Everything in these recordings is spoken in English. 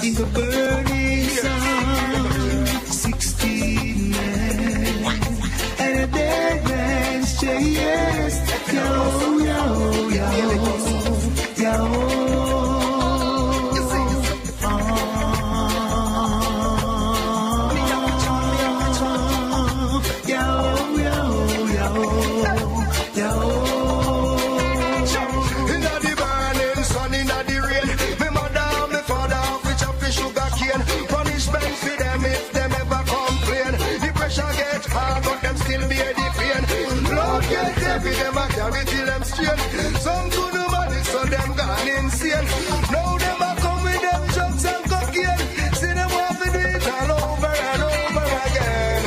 in the burning sun. 16 men and a dead man's chest. Yo, yo, yo, yo. Every them a carry till them straight. Some do the money, so them gone insane. Now them a come with them drugs and cocaine. See them want to do it all over and over again.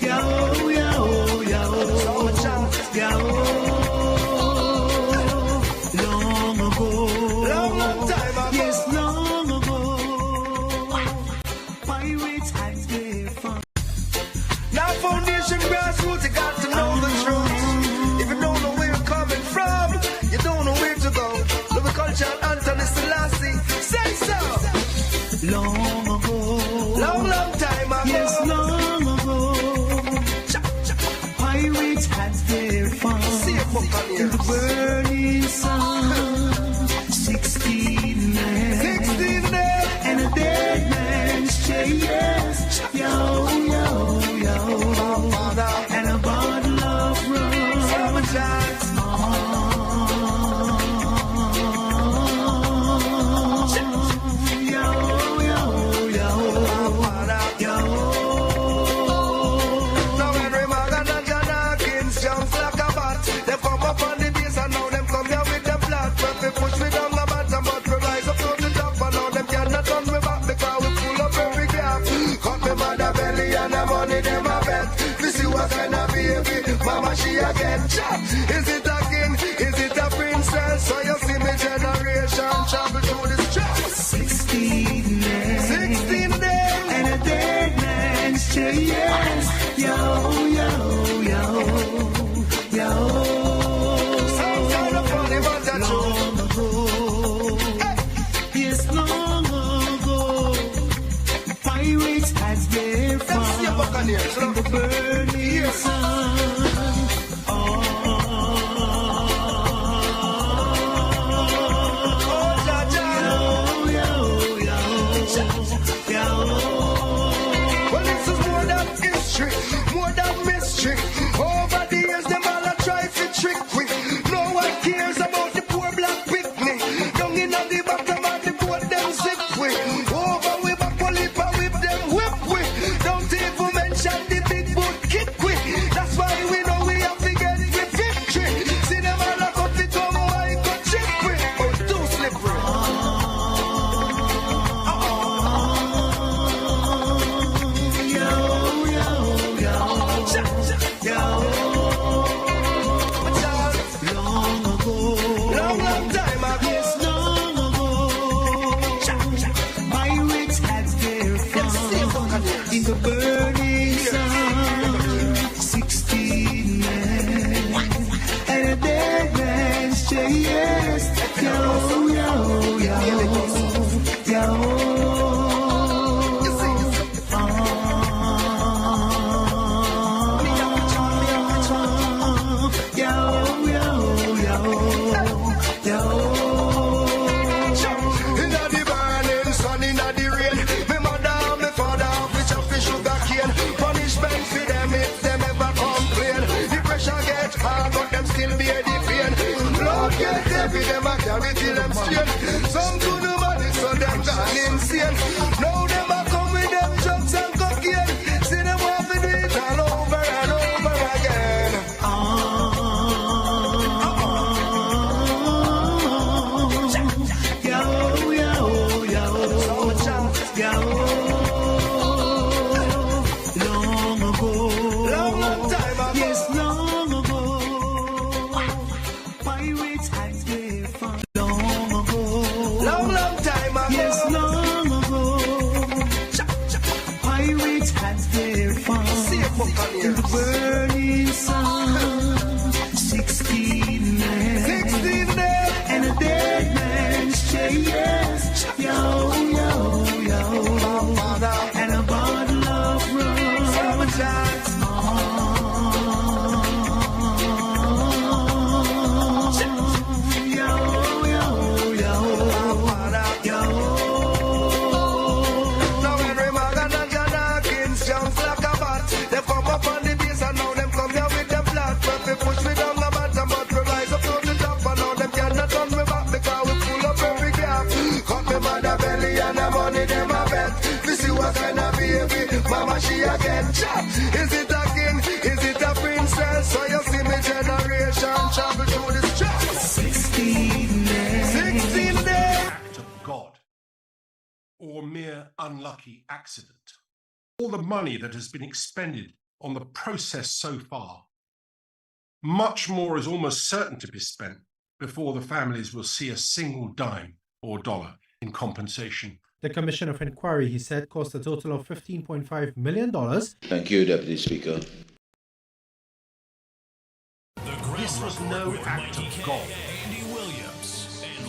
Yo, yo, yo, yo. Long ago, long time ago. Yes, long ago. Pirates had their fun. Now foundation grassroots, you got to know the truth. If you don't know where you're coming from, you don't know where to go. Love the culture and Anthony Selassie. Say so. Long ago. Long time ago. Yes, long ago. Pirates had their fun. In the burning sun. 16 men. 16 men. And a dead man's chest. Yo, yo, yo. And a bottle of rum. Yo, yo, yo. Yo. Now every man and Janakins jumps like a bat. They come up on the base and now them come here with the flat. But they push me down the bottom, but we rise up to the top. And now them cannot turn me back because we pull up every gap. Cut me by the belly and the money them a bet. We see what kind of baby mama she a get. Is it a king? Is it a princess? So you see me generation travel through the stress. 16 men. 16 men. And a dead man's chest. Yo, yo, yo, yo. Sounds kind of funny, but that's true. Long ago. Hey. Yes, long ago. Pirates had their fun. In the burning sun. Well, this is more than history, more than mystery. Over the years, them all a try to trick we. No one cares about the poor black picnic. Down in the bottom of the boat, them sick we. Over we back police and whip them whip we. Don't even mention the big boat kick we. That's why we know we have to get the victory. See them all a cut the tongue, why cut chip we. Oh, too slippery. In the burning sun, 16 men and a dead man's chest. Yo, yo, yo, yo. Every them a carry till them straight. Some do the money, so them gone insane. Now them a come with them drugs and cocaine. See them want to do it all over and over again. Yo, yo, yo, yo. Long ago, long time ago. Yes, long ago. Pirates had their fun. Long ago, long time ago. Yes, long ago. Pirates had their fun. In the burning sun. 16 men. 16 Is it a king? Is it a princess? So you see me generation travel through the stress. 16 days. 16 days. Act of God or mere unlucky accident. All the money that has been expended on the process so far, much more is almost certain to be spent before the families will see a single dime or dollar in compensation. The Commission of Inquiry, he said, cost a total of $15.5 million. Thank you, Deputy Speaker. This was no act of God.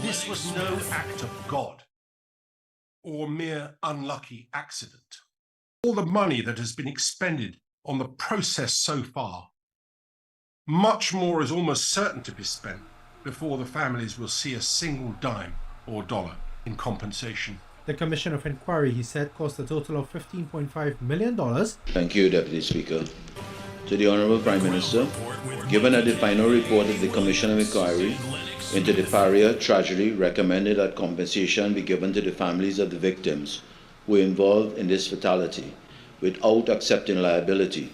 This was no act of God or mere unlucky accident. All the money that has been expended on the process so far, much more is almost certain to be spent before the families will see a single dime or dollar in compensation. The Commission of Inquiry, he said, cost a total of $15.5 million. Thank you, Deputy Speaker. To the Honourable Prime Minister, given that the final report of the Commission of Inquiry into the Paria tragedy recommended that compensation be given to the families of the victims who were involved in this fatality without accepting liability,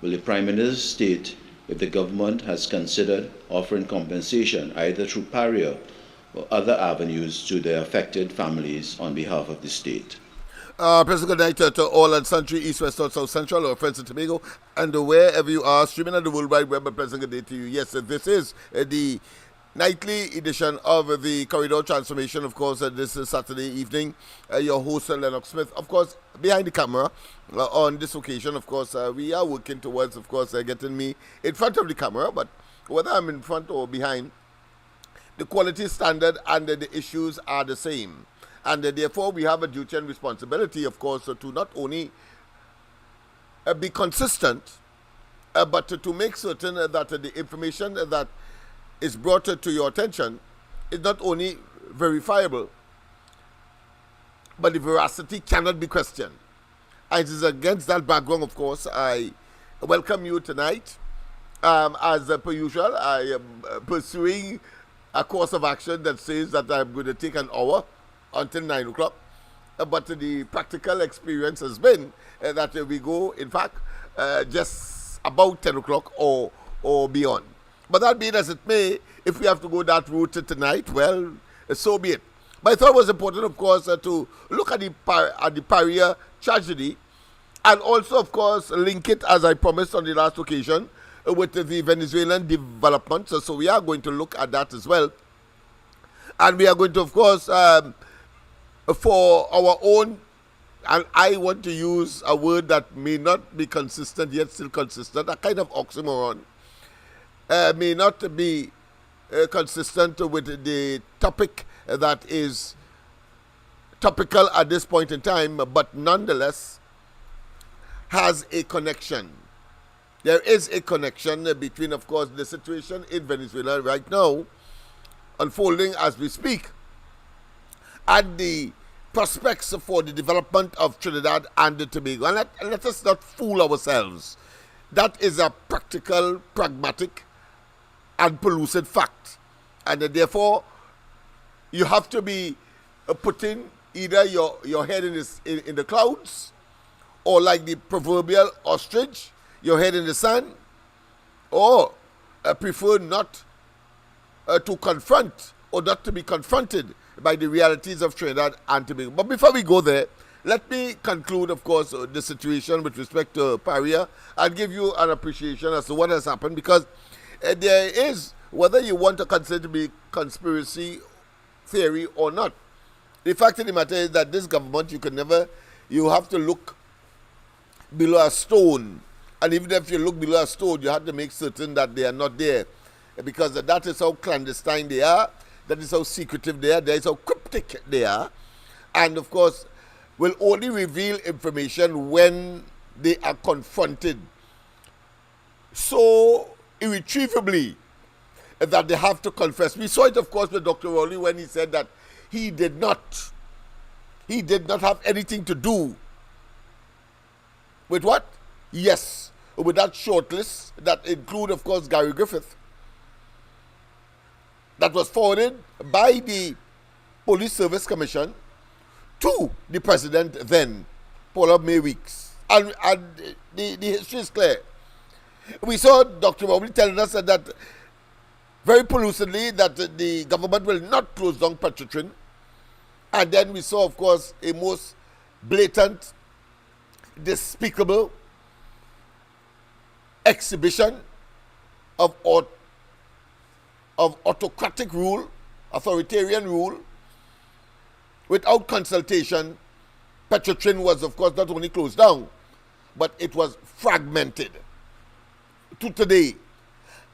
will the Prime Minister state if the government has considered offering compensation either through Paria or other avenues to the affected families on behalf of the state? Pleasant good night to all and sundry, East, West, North, South, Central, or Friends and Tobago, and wherever you are, streaming on the World Wide Web. A pleasant good day to you. Yes, this is the nightly edition of the Corridor Transformation, of course, this is Saturday evening. Your host, LENNOX Smith, of course, behind the camera on this occasion. Of course, we are working towards, of course, getting me in front of the camera, but whether I'm in front or behind, the quality standard and the issues are the same. And therefore, we have a duty and responsibility, of course, to not only be consistent, but to make certain that the information that is brought to your attention is not only verifiable, but the veracity cannot be questioned. And it is against that background, of course, I welcome you tonight. As per usual, I am pursuing a course of action that says that I'm going to take an hour until 9 o'clock. But the practical experience has been that we go, in fact, just about 10 o'clock or beyond. But that being as it may, if we have to go that route tonight, well, so be it. But I thought it was important, of course, to look at the Paria tragedy and also, of course, link it, as I promised on the last occasion, with the Venezuelan development. So we are going to look at that as well. And we are going to, of course, for our own, and I want to use a word that may not be consistent yet still consistent, a kind of oxymoron, may not be consistent with the topic that is topical at this point in time, but nonetheless has a connection. There is a connection between, of course, the situation in Venezuela right now, unfolding as we speak, and the prospects for the development of Trinidad and Tobago. And let us not fool ourselves. That is a practical, pragmatic, and pellucid fact. And therefore, you have to be putting either your head in the clouds, or like the proverbial ostrich, your head in the sand, or prefer not to confront or not to be confronted by the realities of Trinidad and Tobago. But before we go there, let me conclude, of course, the situation with respect to Paria and give you an appreciation as to what has happened, because there is, whether you want to consider to be conspiracy theory or not, the fact of the matter is that this government, you have to look below a stone. And even if you look below a stone, you have to make certain that they are not there, because that is how clandestine they are, that is how secretive they are, that is how cryptic they are, and of course will only reveal information when they are confronted so irretrievably that they have to confess. We saw it, of course, with Dr. Rowley when he said that he did not have anything to do with what? Yes, with that shortlist that include, of course, Gary Griffith, that was forwarded by the Police Service Commission to the President then, Paula May Weeks, And the history is clear. We saw Dr. Rowley telling us that very pollusively that the government will not close down Petrotrin. And then we saw, of course, a most blatant, despicable exhibition of autocratic rule, authoritarian rule. Without consultation, Petrotrin was, of course, not only closed down, but it was fragmented to today,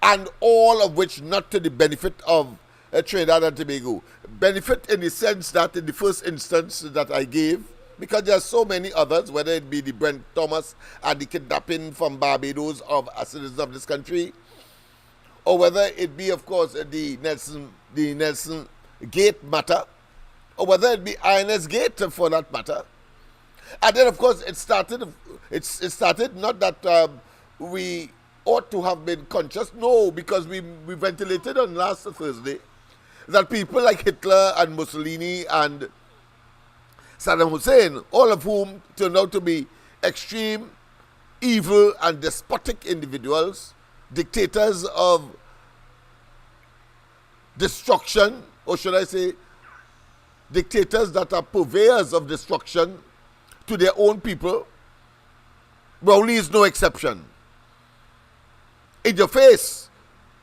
and all of which not to the benefit of Trinidad and Tobago. Benefit in the sense that in the first instance that I gave, because there are so many others, whether it be the Brent Thomas and the kidnapping from Barbados of a citizen of this country, or whether it be, of course, the Nelson Gate matter, or whether it be INS Gate for that matter. And then, of course, it started not that we ought to have been conscious, no, because we ventilated on last Thursday that people like Hitler and Mussolini and Saddam Hussein, all of whom turned out to be extreme, evil and despotic individuals, dictators of destruction, or should I say, dictators that are purveyors of destruction to their own people. Rowley is no exception. In your face,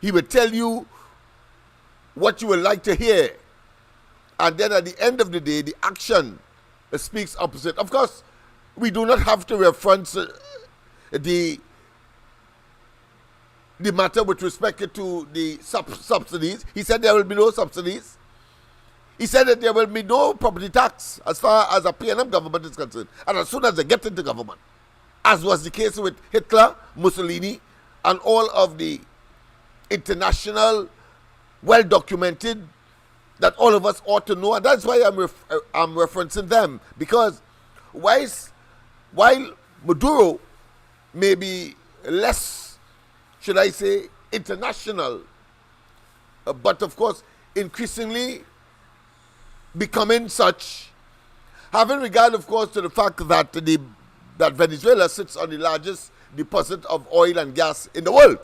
he will tell you what you would like to hear. And then at the end of the day, the action speaks opposite. Of course, we do not have to reference the matter with respect to the subsidies. He said there will be no subsidies. He said that there will be no property tax as far as a PNM government is concerned. And as soon as they get into government, as was the case with Hitler, Mussolini, and all of the international, well-documented, that all of us ought to know. And that's why I'm referencing them. Because while Maduro may be less, should I say, international, but of course increasingly becoming such, having regard, of course, to the fact that that Venezuela sits on the largest deposit of oil and gas in the world.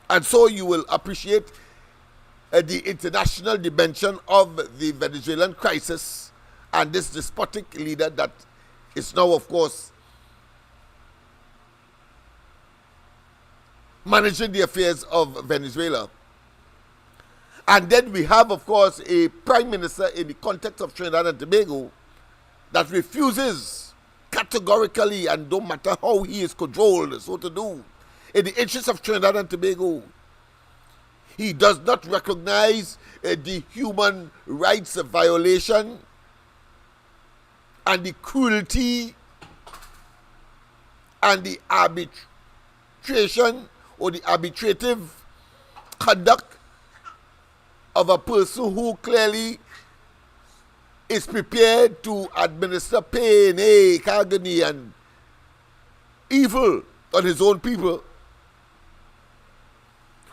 And so you will appreciate the international dimension of the Venezuelan crisis and this despotic leader that is now, of course, managing the affairs of Venezuela. And then we have, of course, a prime minister in the context of Trinidad and Tobago that refuses categorically, and don't matter how he is cajoled, so to do, in the interest of Trinidad and Tobago. He does not recognize the human rights violation and the cruelty and the arbitration or the arbitrative conduct of a person who clearly is prepared to administer pain, agony, and evil on his own people.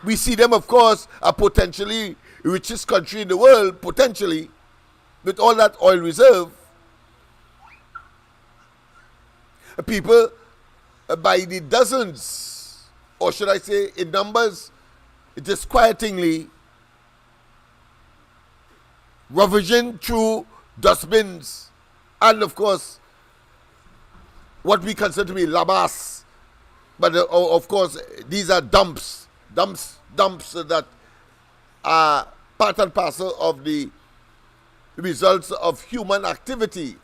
We see them, of course, a potentially richest country in the world, potentially, with all that oil reserve. People by the dozens, or should I say in numbers, disquietingly ravaging through dustbins and, of course, what we consider to be labas. But of course, these are dumps that are part and parcel of the results of human activity.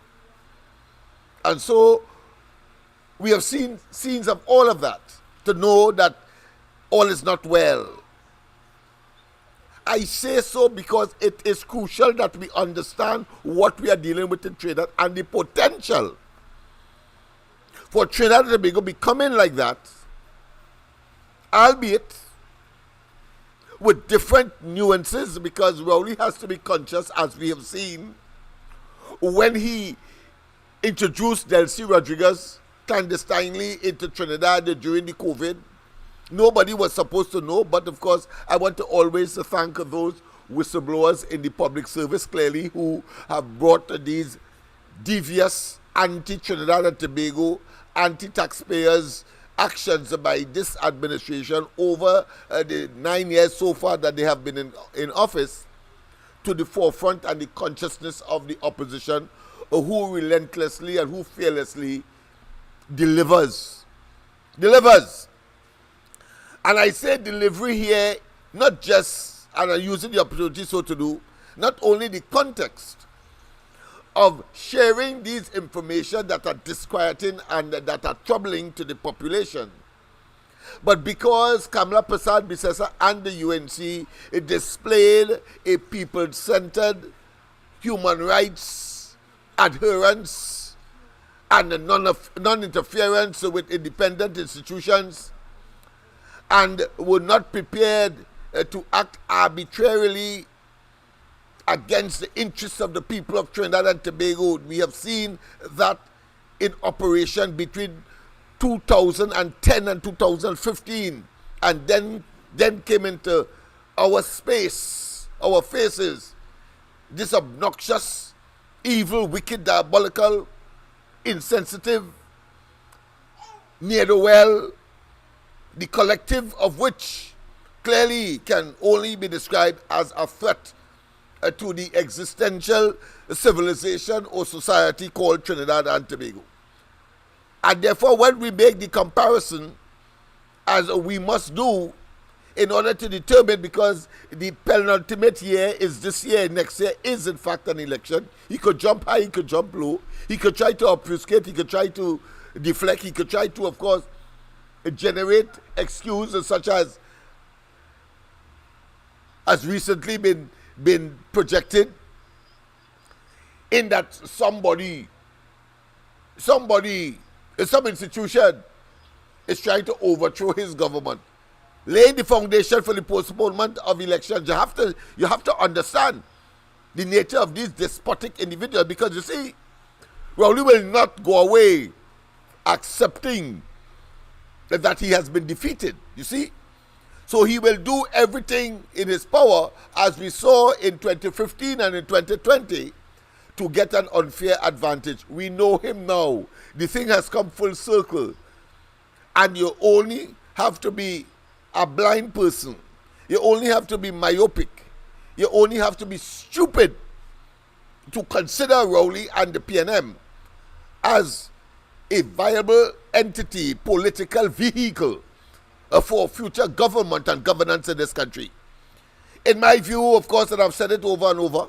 And so we have seen scenes of all of that to know that all is not well. I say so because it is crucial that we understand what we are dealing with in Trinidad and the potential for Trinidad and Tobago becoming like that, albeit with different nuances, because Rowley has to be conscious, as we have seen, when he introduced Delcy Rodriguez clandestinely into Trinidad during the COVID. Nobody was supposed to know, but of course, I want to always thank those whistleblowers in the public service, clearly, who have brought these devious anti-Trinidad and Tobago, anti-taxpayers actions by this administration over the 9 years so far that they have been in office to the forefront and the consciousness of the opposition, who relentlessly and who fearlessly delivers. And I say delivery here, not just, and I'm using the opportunity so to do, not only the context of sharing these information that are disquieting and that are troubling to the population, but because Kamala Prasad Bisesa and the UNC it displayed a people-centered human rights adherence and non-interference with independent institutions, and were not prepared to act arbitrarily against the interests of the people of Trinidad and Tobago. We have seen that in operation between 2010 and 2015, and then came into our space, our faces, this obnoxious, evil, wicked, diabolical, insensitive, near the well, the collective of which clearly can only be described as a threat to the existential civilization or society called Trinidad and Tobago. And therefore, when we make the comparison, as we must do, in order to determine, because the penultimate year is this year, next year is in fact an election. He could jump high, he could jump low, he could try to obfuscate, he could try to deflect, he could try to, of course, generate excuses such as recently been projected, in that some institution is trying to overthrow his government, laying the foundation for the postponement of elections. You have to understand the nature of these despotic individuals, because you see, Rowley will not go away accepting that he has been defeated, you see. So he will do everything in his power, as we saw in 2015 and in 2020, to get an unfair advantage. We know him now. The thing has come full circle. And you only have to be a blind person. You only have to be myopic. You only have to be stupid to consider Rowley and the PNM as a viable entity, political vehicle for future government and governance in this country. In my view, of course, and I've said it over and over,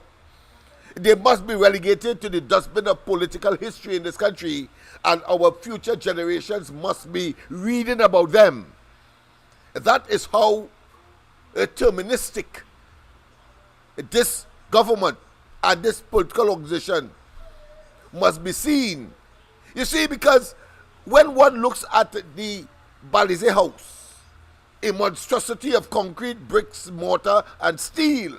they must be relegated to the dustbin of political history in this country, and our future generations must be reading about them. That is how deterministic this government and this political organization must be seen. You see, because when one looks at the Balisier House, a monstrosity of concrete, bricks, mortar, and steel,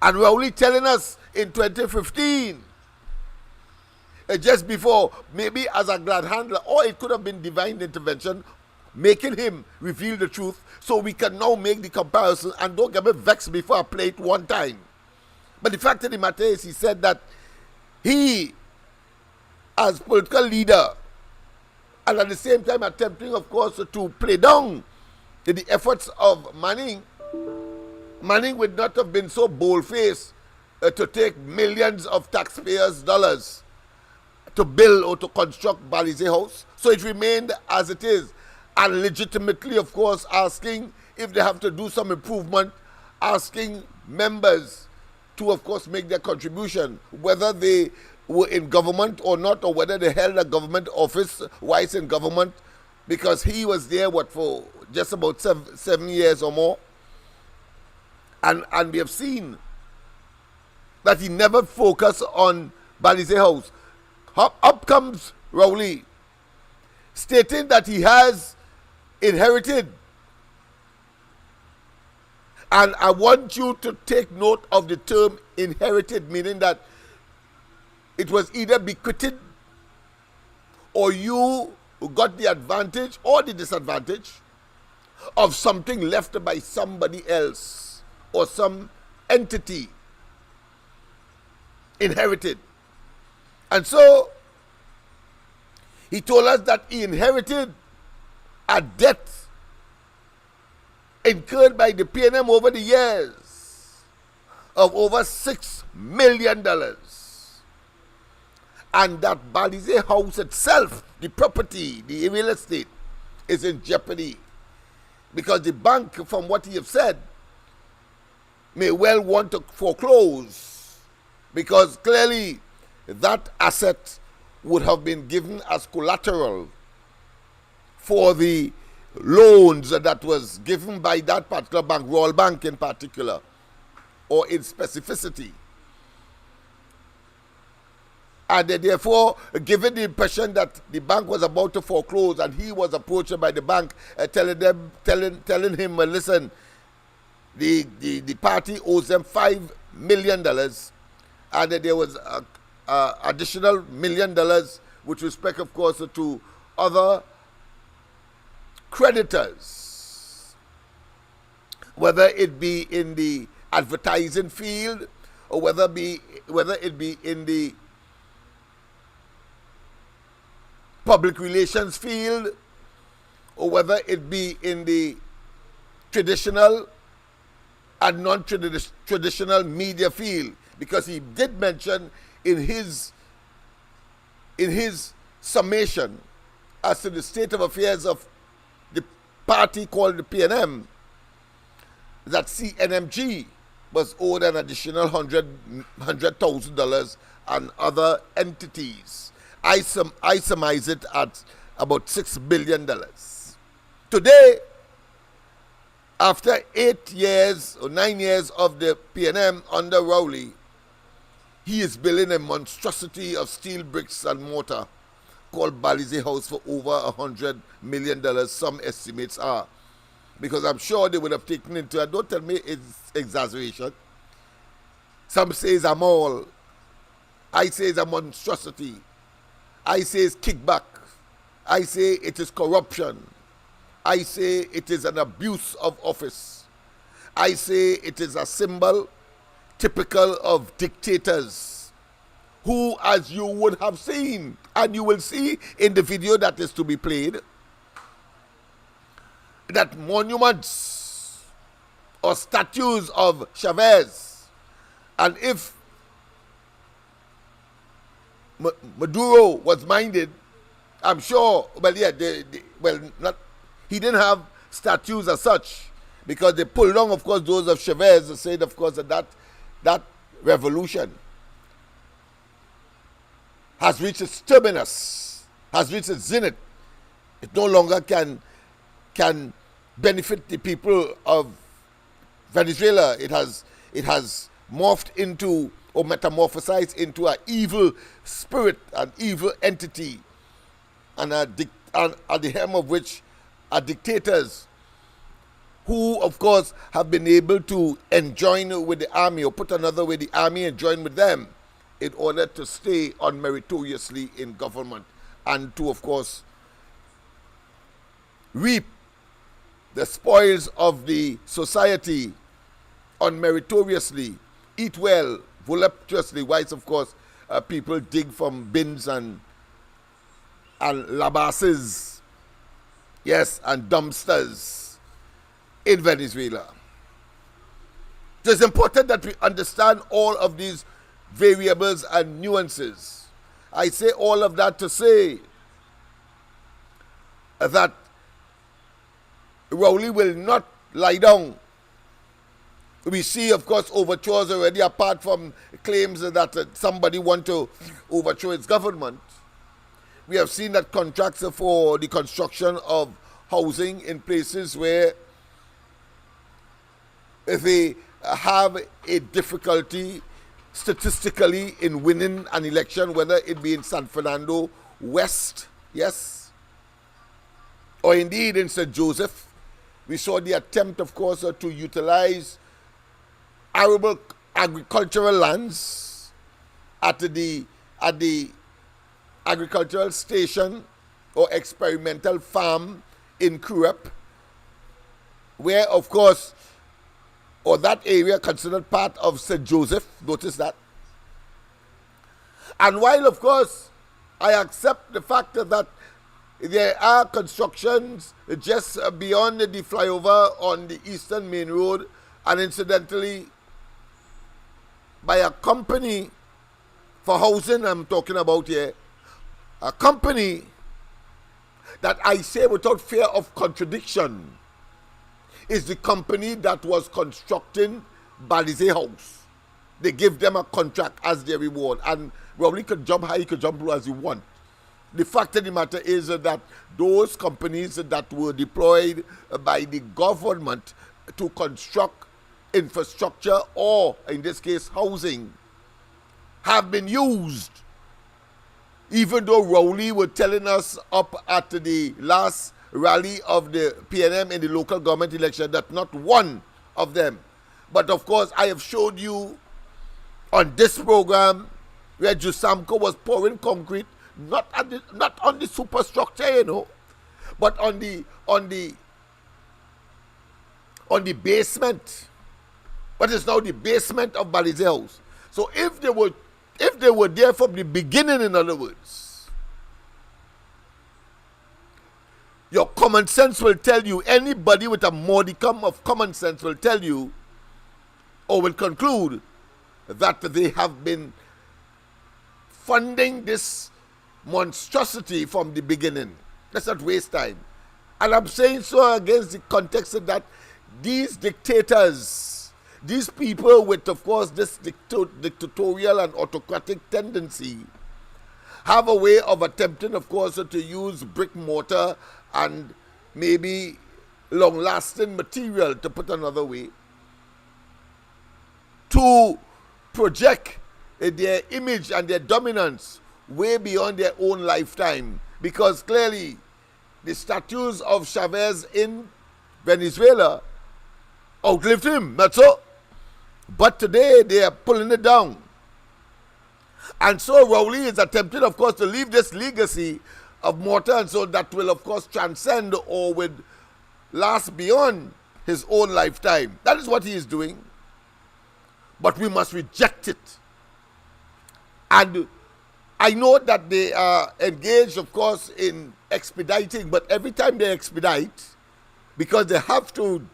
and we're only telling us in 2015, just before, maybe as a glad handler, or it could have been divine intervention, making him reveal the truth, so we can now make the comparison. And don't get me vexed before I play it one time. But the fact of the matter is, he said that he, as political leader, and at the same time attempting, of course, to play down the efforts of Manning would not have been so bold-faced to take millions of taxpayers' dollars to build or to construct Balisier House. So it remained as it is, and legitimately, of course, asking if they have to do some improvement, asking members to, of course, make their contribution, whether they were in government or not, or whether they held a government office whilst in government, because he was there, for just about seven years or more. And we have seen that he never focused on Balisier House. Up comes Rowley, stating that he has inherited. And I want you to take note of the term inherited, meaning that it was either bequeathed, or you got the advantage or the disadvantage of something left by somebody else or some entity. Inherited. And so He told us that he inherited a debt incurred by the PNM over the years of over $6 million. And that Balisier House itself, the property, the real estate, is in jeopardy. Because the bank, from what he has said, may well want to foreclose. Because clearly that asset would have been given as collateral for the loans that was given by that particular bank, Royal Bank in particular, or in specificity. And therefore, given the impression that the bank was about to foreclose and he was approached by the bank, telling him, listen, the party owes them $5 million, and there was additional $1 million with respect, of course, to other creditors, whether it be in the advertising field or whether it be in the public relations field or whether it be in the traditional and non-traditional media field, because he did mention in his summation as to the state of affairs of the party called the PNM that CNMG was owed an additional $100,000 and other entities. I surmise it at about $6 billion. Today, after 8 years or 9 years of the PNM under Rowley, he is building a monstrosity of steel bricks and mortar called Balisier House for over $100 million, some estimates are. Because I'm sure they would have taken into it. Don't tell me it's exaggeration. Some say it's a mall. I say it's a monstrosity. I say it's kickback. I say it is corruption. I say it is an abuse of office. I say it is a symbol typical of dictators who, as you would have seen and you will see in the video that is to be played, that monuments or statues of Chavez, and if Maduro was minded, I'm sure, well, yeah, he didn't have statues as such, because they pulled down, of course, those of Chavez, said, of course, that revolution has reached its terminus, has reached its zenith. It no longer can benefit the people of Venezuela. It has morphed into, or metamorphosized into, an evil spirit, an evil entity, and at the helm of which are dictators who, of course, have been able to enjoin with the army, or put another way, the army and join with them in order to stay unmeritoriously in government and to, of course, reap the spoils of the society unmeritoriously, eat well, voluptuously, whilst, of course, people dig from bins and labasses, yes, and dumpsters in Venezuela. So it's important that we understand all of these variables and nuances. I say all of that to say that Rowley will not lie down. We see, of course, overtures already, apart from claims that somebody want to overthrow its government. We have seen that contracts for the construction of housing in places where they have a difficulty statistically in winning an election, whether it be in San Fernando West, yes, or indeed in St. Joseph. We saw the attempt, of course, to utilize arable agricultural lands at the agricultural station or experimental farm in Kurup, where, of course, or that area considered part of St. Joseph, notice that. And while, of course, I accept the fact that There are constructions just beyond the flyover on the Eastern Main Road, and incidentally, by a company for housing I'm talking about here, a company that I say without fear of contradiction is the company that was constructing Balisier House. They give them a contract as their reward, and Rowley could jump high, he could jump low as he want. The fact of the matter is that those companies that were deployed by the government to construct infrastructure, or in this case housing, have been used. Even though Rowley were telling us up at the last rally of the PNM in the local government election that not one of them. But of course, I have showed you on this program where Jusamco was pouring concrete, not on the superstructure, but on the basement. But it's now the basement of Balisier House. So if they were there from the beginning, in other words, your common sense will tell you, anybody with a modicum of common sense will tell you, or will conclude, that they have been funding this monstrosity from the beginning. Let's not waste time. And I'm saying so against the context of that these dictators, these people with, of course, this dictatorial and autocratic tendency, have a way of attempting, of course, to use brick mortar and maybe long-lasting material, to put another way, to project their image and their dominance way beyond their own lifetime. Because clearly, the statues of Chavez in Venezuela outlived him, that's all. But today, they are pulling it down. And so Rowley is attempting, of course, to leave this legacy of mortar, and so that will, of course, transcend or would last beyond his own lifetime. That is what he is doing. But we must reject it. And I know that they are engaged, of course, in expediting, but every time they expedite, because they have to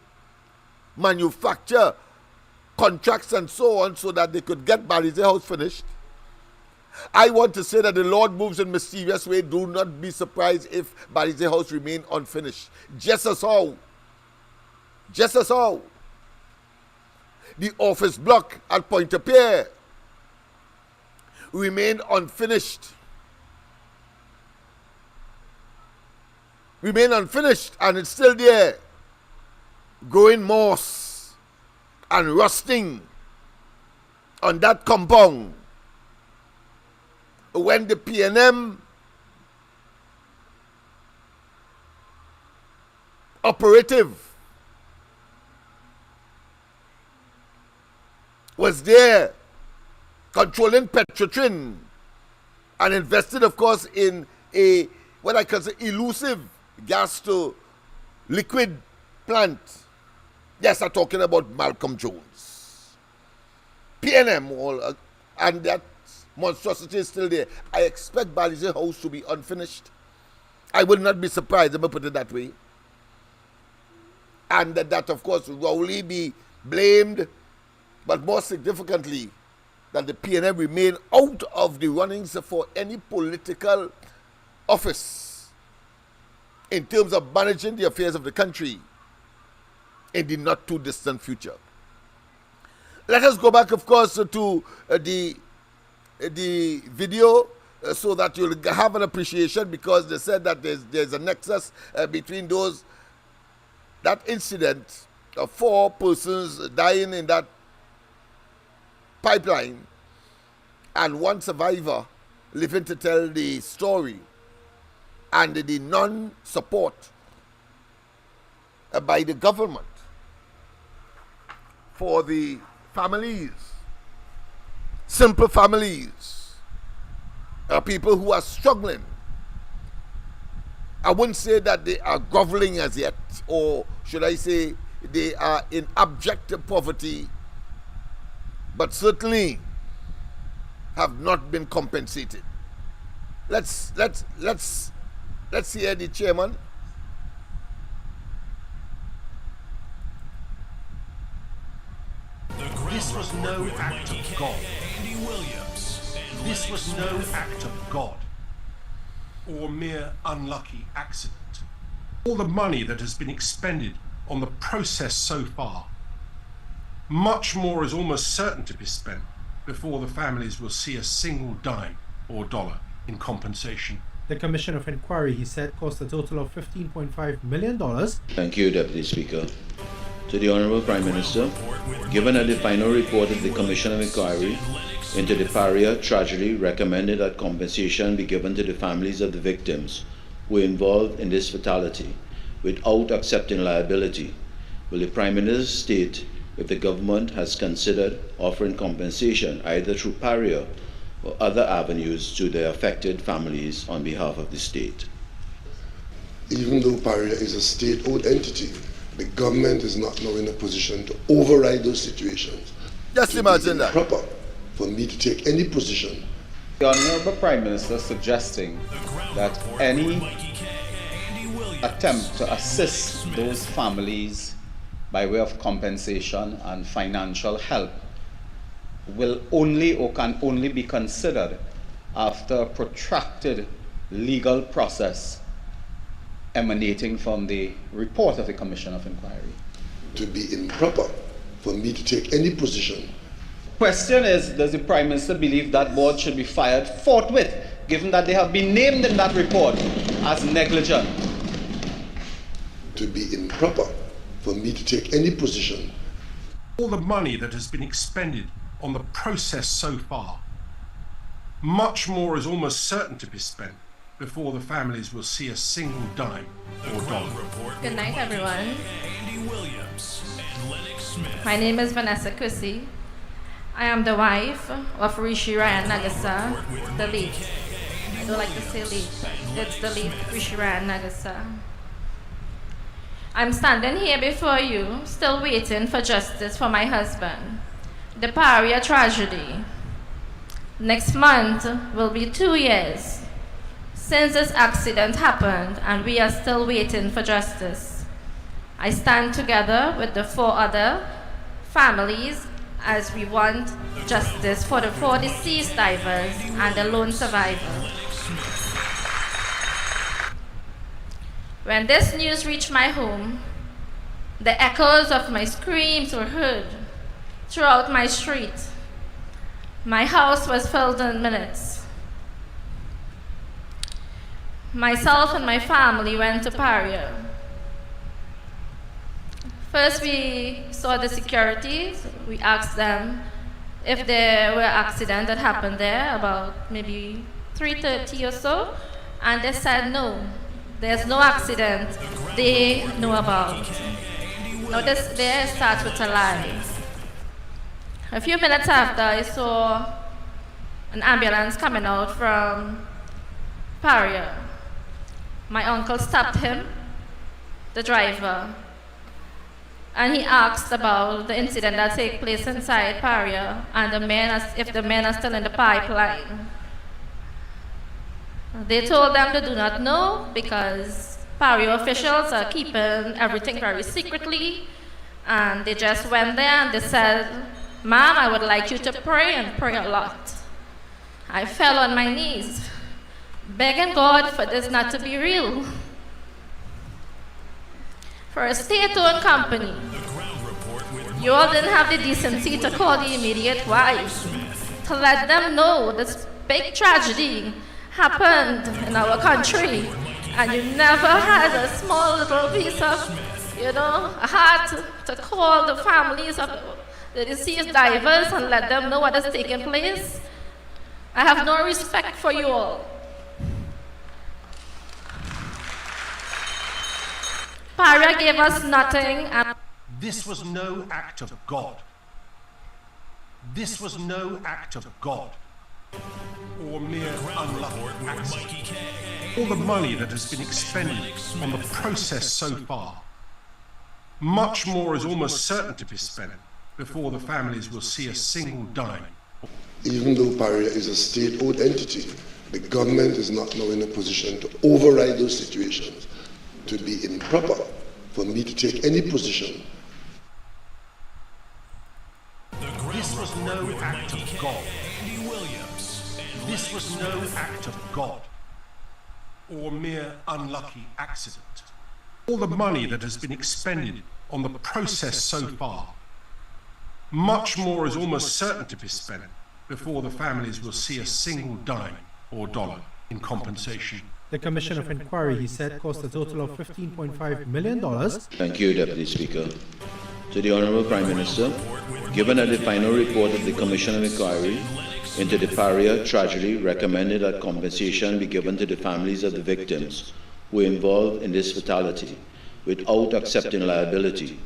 manufacture contracts and so on so that they could get Balisier House finished, I want to say that the Lord moves in mysterious way. Do not be surprised if Balisier House remain unfinished. Just as how the office block at Pointe-a-Pierre remained unfinished. And it's still there, growing moss and rusting on that compound. When the PNM operative was there controlling Petrotrin and invested, of course, in a, what I consider elusive gas to liquid plant. Yes, I'm talking about Malcolm Jones. PNM, and that monstrosity is still there. I expect Balisier House to be unfinished. I will not be surprised, let me put it that way. And that, of course, Rowley be blamed, but more significantly, that the PNM remain out of the runnings for any political office in terms of managing the affairs of the country in the not too distant future. Let us go back, of course, to the video so that you'll have an appreciation, because they said that there's a nexus between that incident of 4 persons dying in that pipeline and 1 survivor living to tell the story, and the non-support by the government for the families, simple families, people who are struggling. I wouldn't say that they are groveling as yet, or should I say they are in abject poverty, but certainly have not been compensated. Let's Let's hear the chairman. This was no act of God. This was no act of God or mere unlucky accident. All the money that has been expended on the process so far, much more is almost certain to be spent before the families will see a single dime or dollar in compensation. The Commission of Inquiry, he said, cost a total of $15.5 million. Thank you, Deputy Speaker. To the Honourable Prime Minister, given that the final report of the Commission of Inquiry into the Paria tragedy recommended that compensation be given to the families of the victims who were involved in this fatality without accepting liability, will the Prime Minister state if the government has considered offering compensation either through Paria or other avenues to the affected families on behalf of the state? Even though Paria is a state-owned entity, the government is not now in a position to override those situations. Just imagine that. Proper for me to take any position. The Honourable Prime Minister suggesting that any attempt to assist those families by way of compensation and financial help will only or can only be considered after a protracted legal process emanating from the report of the Commission of Inquiry. To be improper for me to take any position. Question is, does the Prime Minister believe that board should be fired forthwith, given that they have been named in that report as negligent? To be improper for me to take any position. All the money that has been expended on the process so far, much more is almost certain to be spent before the families will see a single dime or dollar. Good night, everyone. My name is Vanessa Kusi. I am the wife of Rishi Ryan Nagasa, the late. I don't like to say late. It's the late Rishi Ryan Nagasa. I'm standing here before you, still waiting for justice for my husband. The Paria tragedy. Next month will be 2 years since this accident happened, and we are still waiting for justice. I stand together with the 4 other families as we want justice for the 4 deceased divers and the lone survivor. When this news reached my home, the echoes of my screams were heard throughout my street. My house was filled in minutes. Myself and my family went to Paria. First, we saw the security. We asked them if there were accidents that happened there, about maybe 3:30 or so, and they said no, there's no accident they know about. Now this there starts with a lie. A few minutes after, I saw an ambulance coming out from Paria. My uncle stopped him, the driver, and he asked about the incident that took place inside Paria and if the men are still in the pipeline. They told them they do not know because Paria officials are keeping everything very secretly, and they just went there and they said, "Ma'am, I would like you to pray and pray a lot." I fell on my knees, begging God for this not to be real. For a state-owned company, you all didn't have the decency to call the immediate wives to let them know this big tragedy happened in our country, and you never had a small little piece of, a heart to call the families of the deceased divers and let them know what is taking place. I have no respect for you all. Paria gave us nothing, and This was no act of God. This was no act of God or mere unlucky accident. All the money that has been expended on the process so far, much more is almost certain to be spent before the families will see a single dime. Even though Paria is a state-owned entity, the government is not now in a position to override those situations. It would be improper for me to take any position. This was no act of God. This was no act of God or mere unlucky accident. All the money that has been expended on the process so far, much more is almost certain to be spent before the families will see a single dime or dollar in compensation. The Commission of Inquiry, he said, cost a total of $15.5 million. Thank you, Deputy Speaker. To the Honourable Prime Minister, given that the final report of the Commission of Inquiry into the Paria tragedy recommended that compensation be given to the families of the victims who were involved in this fatality without accepting liability,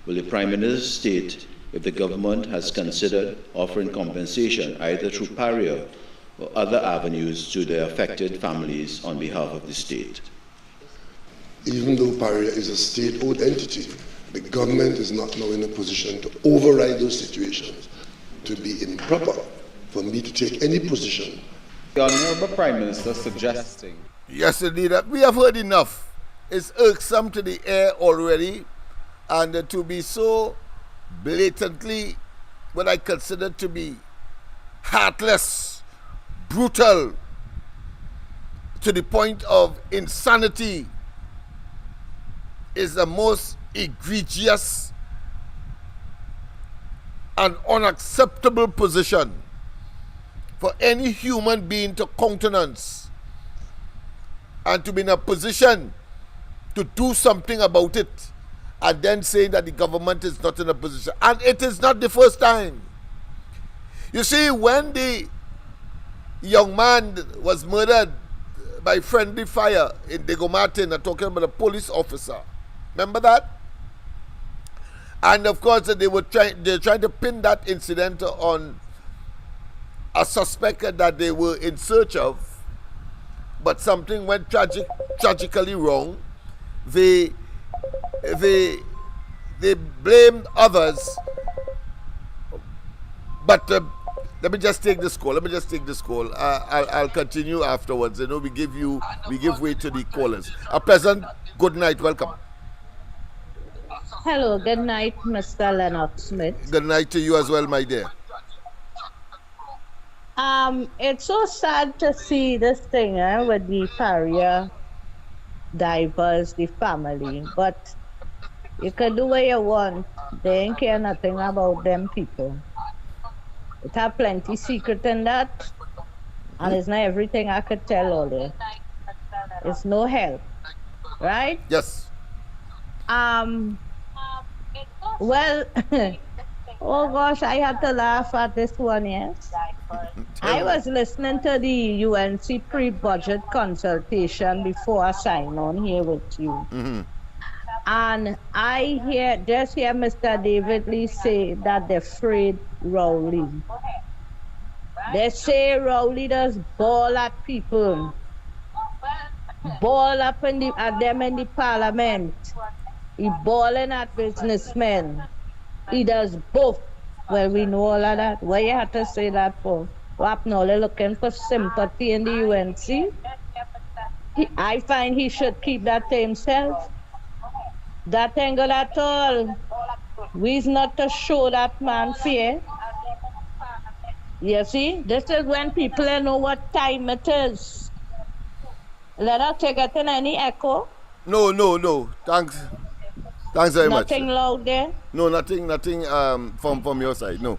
will the Prime Minister state if the government has considered offering compensation either through Paria or other avenues to the affected families on behalf of the state? Even though Paria is a state-owned entity, the government is not now in a position to override those situations. It would be improper for me to take any position. The Honourable Prime Minister suggesting. Yes, indeed. We have heard enough. It's irksome to the air already, and to be so blatantly what I consider to be heartless, brutal, to the point of insanity, is the most egregious and unacceptable position for any human being to countenance, and to be in a position to do something about it, and then saying that the government is not in a position. And it is not the first time. You see, when the young man was murdered by friendly fire in Diego Martin, I'm talking about a police officer. Remember that? And of course, they're trying to pin that incident on a suspect that they were in search of, but something went tragically wrong. They blamed others, but let me just take this call. I'll continue afterwards. You know, we give way to the callers. A pleasant good night. Welcome. Hello, good night, Mr. Lennox Smith. Good night to you as well, my dear. It's so sad to see this thing with the Paria divers, the family, but you can do what you want. They ain't care nothing about them people. It have plenty secret in that, and it's not everything I could tell all day. It's no help, right? Yes. Well, oh gosh, I had to laugh at this one, yes. I was listening to the UNC pre-budget consultation before I sign on here with you. Mm-hmm. And I just hear Mr. David Lee say that they're afraid Rowley. They say Rowley does ball at people. Ball up at them in the parliament. He balling at businessmen. He does both. Well, we know all of that. Why you have to say that for? What now? They're looking for sympathy in the UNC. I find he should keep that to himself. That ain't good at all. We's not to show that man fear. You see, this is when people know what time it is. Let us take it in any echo. No. Thanks very much. Nothing loud there? No, nothing from your side, no.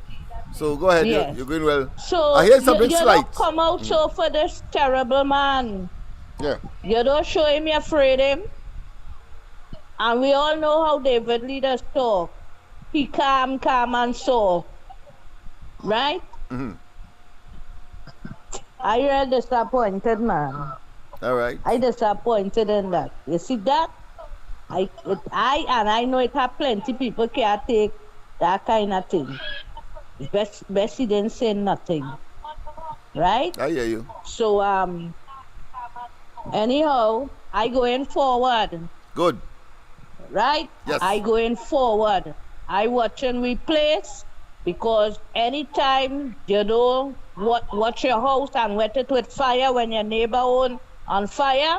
So go ahead, Yes. you're going well. So I hear something you slight. don't come out so for this terrible man. Yeah. You don't show him you're afraid of him. And we all know how David Lee does talk. He calm and so. Right? Mm-hmm. I really disappointed, man. All right. I disappointed in that. You see that? I know it have plenty people can't take that kind of thing. Best he didn't say nothing. Right? I hear you. So anyhow, I going forward. Good. Right? Yes. I going forward. I watching we place Because anytime you know watch your house and wet it with fire when your neighbor on fire,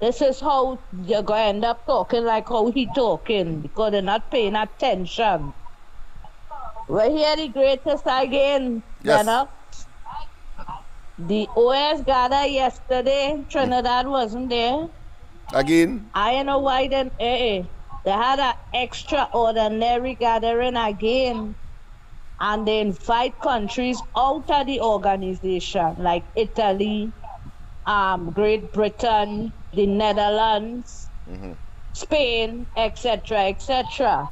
this is how you're going to end up talking like how he talking, because they're not paying attention. We're here the greatest again, Yes. Lennox. The OS gather yesterday, Trinidad wasn't there. Again? I don't know why they had an extraordinary gathering again, and they invite countries out of the organization, like Italy, Great Britain, the Netherlands, Spain, etc., etc.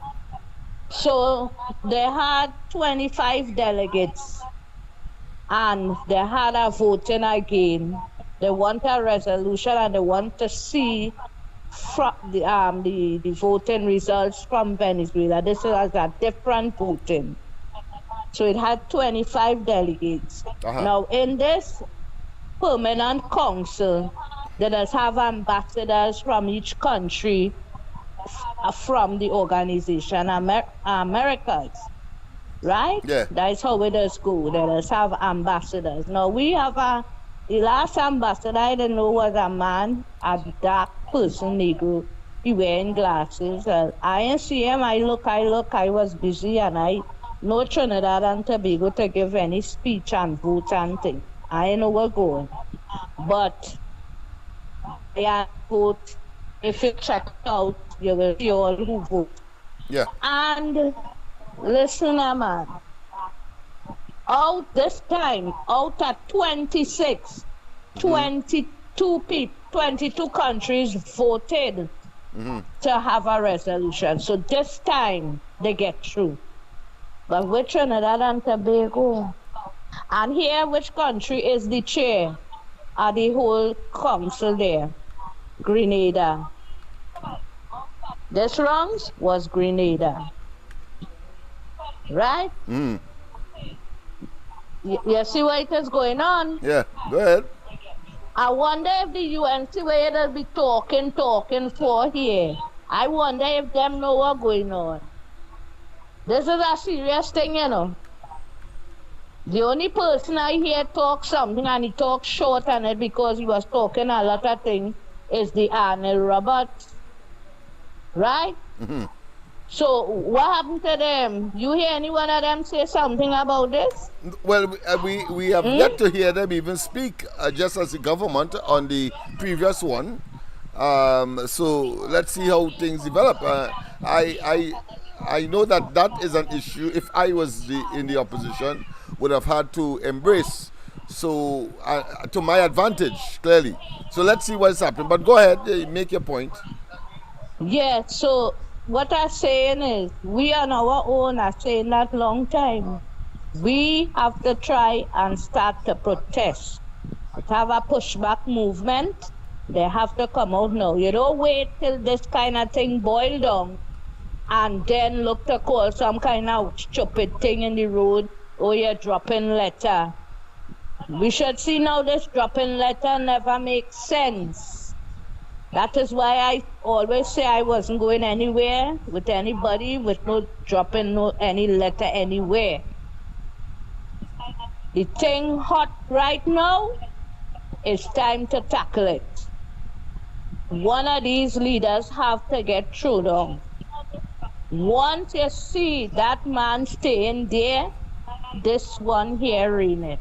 So they had 25 delegates, and they had a voting again. They want a resolution, and they want to see from the voting results from Venezuela. This is a different voting. So it had 25 delegates. Now in this permanent council, they does have ambassadors from each country from the organization, Americas, right? Yeah. That's how it does go. They does have ambassadors. Now we have the last ambassador I didn't know was a man, a dark person, Negro. He wearing glasses. I didn't see him. I look. I was busy, and I no Trinidad and Tobago to give any speech and vote and thing. I know what's going. But I vote. If you check it out, you will see all who vote. Yeah. And listen, man. This time, out of 26, 22 countries voted to have a resolution. So this time they get through. But with Trinidad and Tobago, and here which country is the chair of the whole council there? Grenada. This round was Grenada. Right? You see what it is going on? Yeah, go ahead. I wonder if the UNC way they'll be talking for here. I wonder if them know what's going on. This is a serious thing, you know. The only person I hear talk something, and he talks short on it because he was talking a lot of things, is the Arnold Roberts. Right? So what happened to them? You hear any one of them say something about this? Well, we have yet to hear them even speak, just as the government on the previous one. So let's see how things develop. I know that is an issue. If I was in the opposition, would have had to embrace. So to my advantage, clearly. So let's see what's happening. But go ahead, make your point. Yeah. So what I'm saying is, we on our own are saying that long time. We have to try and start to protest. To have a pushback movement, they have to come out now. You don't wait till this kind of thing boil down and then look to call some kind of stupid thing in the road, or you're dropping letter. We should see now this dropping letter never makes sense. That is why I always say I wasn't going anywhere with anybody with no dropping any letter anywhere. The thing hot right now, it's time to tackle it. One of these leaders have to get thrown down. Once you see that man staying there, this one here reigning.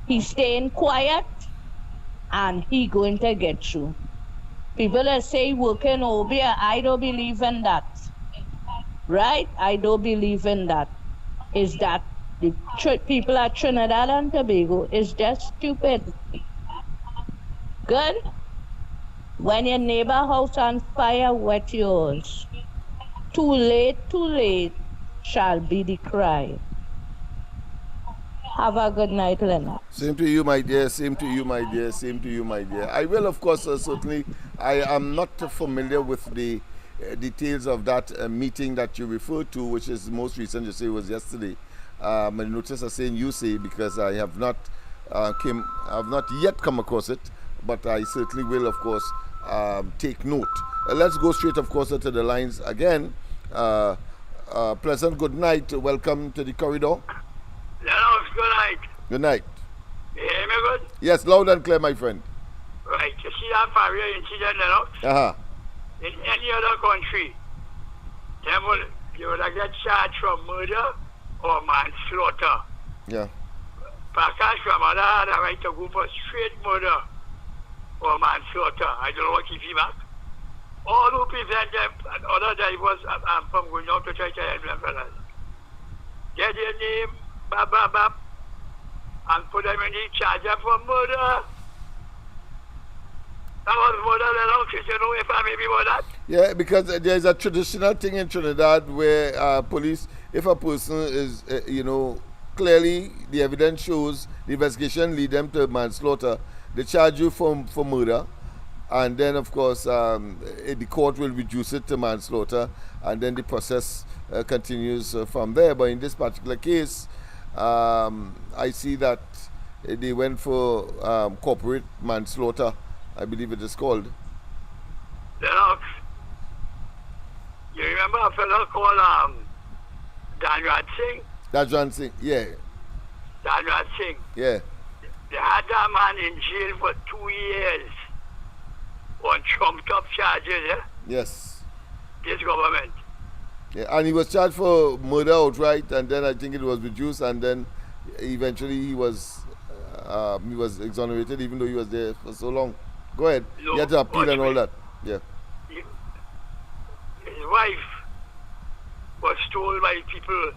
He's staying quiet, and he going to get through. People that say working over here, I don't believe in that. Right? I don't believe in that. Is that the people at Trinidad and Tobago is just stupid. Good? When your neighbor house on fire, wet yours. Too late shall be the cry. Have a good night, Lennox. Same to you, my dear. Same to you, my dear. Same to you, my dear. I will, of course, certainly. I am not familiar with the details of that meeting that you referred to, which is most recent. You say was yesterday. I noticed saying you say because I have not yet come across it, but I certainly will, of course, take note. Let's go straight, of course, to the lines again. Pleasant good night. Welcome to the corridor. LENNOX, good night. Good night. You hear me good? Yes, loud and clear, my friend. Right. You see that Paria incident, LENNOX? Uh-huh. In any other country, you would get charged for murder or manslaughter. Yeah. Prakash Ramada had a right to go for straight murder or manslaughter. I don't know what keep him back. All who prevent them and other drivers from going out to try to help them fellas. Get their name, bap, and put them in the charge for murder. That was murder, LENNOX. You know if I maybe about that? Yeah, because there's a traditional thing in Trinidad where police, if a person is, clearly the evidence shows the investigation lead them to manslaughter, they charge you for murder, and then of course the court will reduce it to manslaughter, and then the process continues from there. But in this particular case, I see that they went for corporate manslaughter, I believe it is called. LENNOX, you remember a fellow called Danraj Singh? Danraj Singh, yeah. Danraj Singh. Yeah. They had that man in jail for 2 years on trumped up charges, yeah? Yes. This government. Yeah, and he was charged for murder outright, and then I think it was reduced, and then eventually he was exonerated, even though he was there for so long. Go ahead. No, he had to appeal and all that. Yeah. His wife was told by people,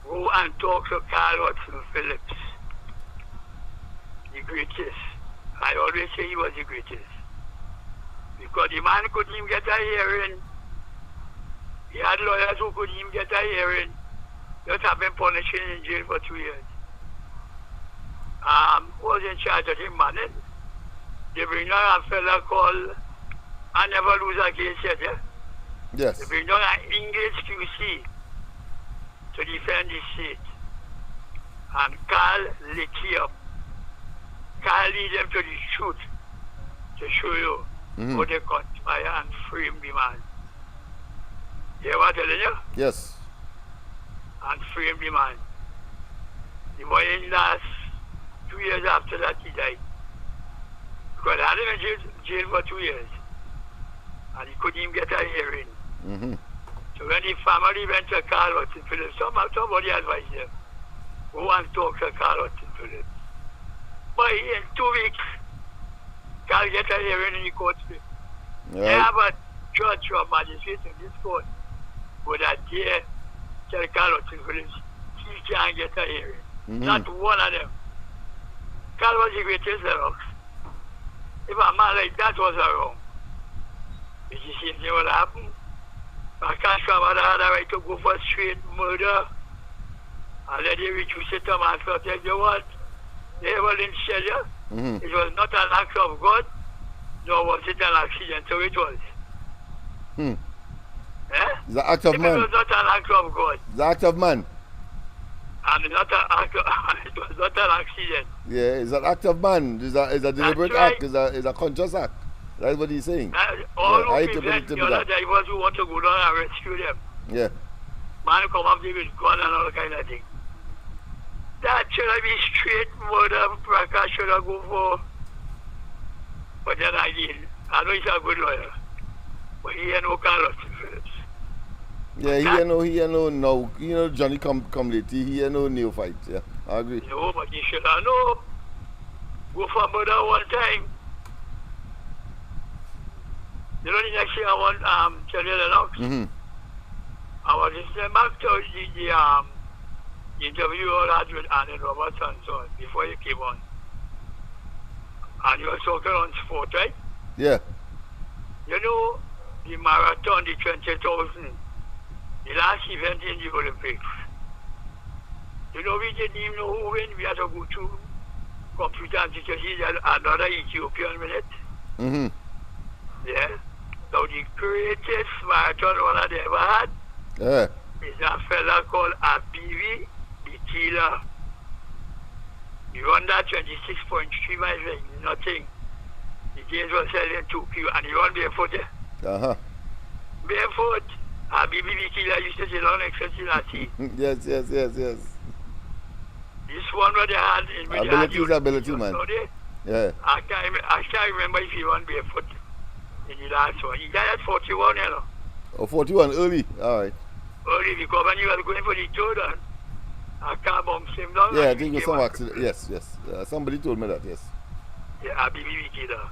go and talk to Carl Hudson Phillips, the greatest. I always say he was the greatest. Because the man couldn't even get a hearing. He had lawyers who couldn't even get a hearing. Just have been punished in jail for 2 years. Was in charge of him, man. They bring down a fella called I Never Lose a Case Yet, yeah? Yes. They bring down an English QC to defend the state. And Carl lit up. Carl lead them to the truth to show you how they conspire and frame the man. You hear what I'm telling you? Yes. And frame the man. The boy in last 2 years after that he died. Because I had him in jail for 2 years. And he couldn't even get a hearing. So when the family went to Carl Hudson Phillips, somebody advised them, go and talk to Carl Hudson Phillips. But in 2 weeks, Carl get a hearing in the court. They have a judge or magistrate in this court who that dare tell Carl Hudson Phillips he can't get a hearing. Not one of them. Carl was the greatest LENNOX. If a man like that was around, which is the same thing would happen. Prakash Ramada had a right to go for straight murder and then they reduce it to manslaughter. You know what? They ever didn't tell you? It was not an act of God, nor was it an accident, so it was. It's an act of man. It was not an act of God. It's an act of man. And it was not an accident. Yeah, it's an act of man. It's a deliberate act. It's a conscious act. That's what he's saying. All who prevent the other drivers who want to go down and rescue them. Yeah. Man come up there with gun and all kind of thing. That should have been straight murder. Prakash should have go for. But then I didn't. I know he's a good lawyer. But he ain't no Carl Hudson Phillips. Yeah, he ain't no Johnny come late. He ain't no neophyte. Yeah, I agree. No, but he should have known. Go for murder one time. You know the next thing I want tell you, LENNOX? I was listening back to the interview I had with Annie Roberts and so on before you came on. And you were talking on sport, right? Yeah. You know, the marathon, the 20,000, the last event in the Olympics. You know, we didn't even know who win. We had to go to computer and to see another Ethiopian minute. Yeah. So the greatest marathon runner they ever had is a fella called Abibi Bikila. He run that 26.3 miles like nothing. The James was selling 2 kilo and he run barefoot. Barefoot. BBB killer used to say LENNOX and Chilati. Yes. This one what they had in which Ability is ability, man. Yeah. I can't remember if he won barefoot in the last one. He died at 41, you know. Oh, 41, early. All right. Early, because when he was going for the third one, I can't bump him down. Yeah, I think it was some accident. Yes. Somebody told me that, yes. Yeah, BBB killer.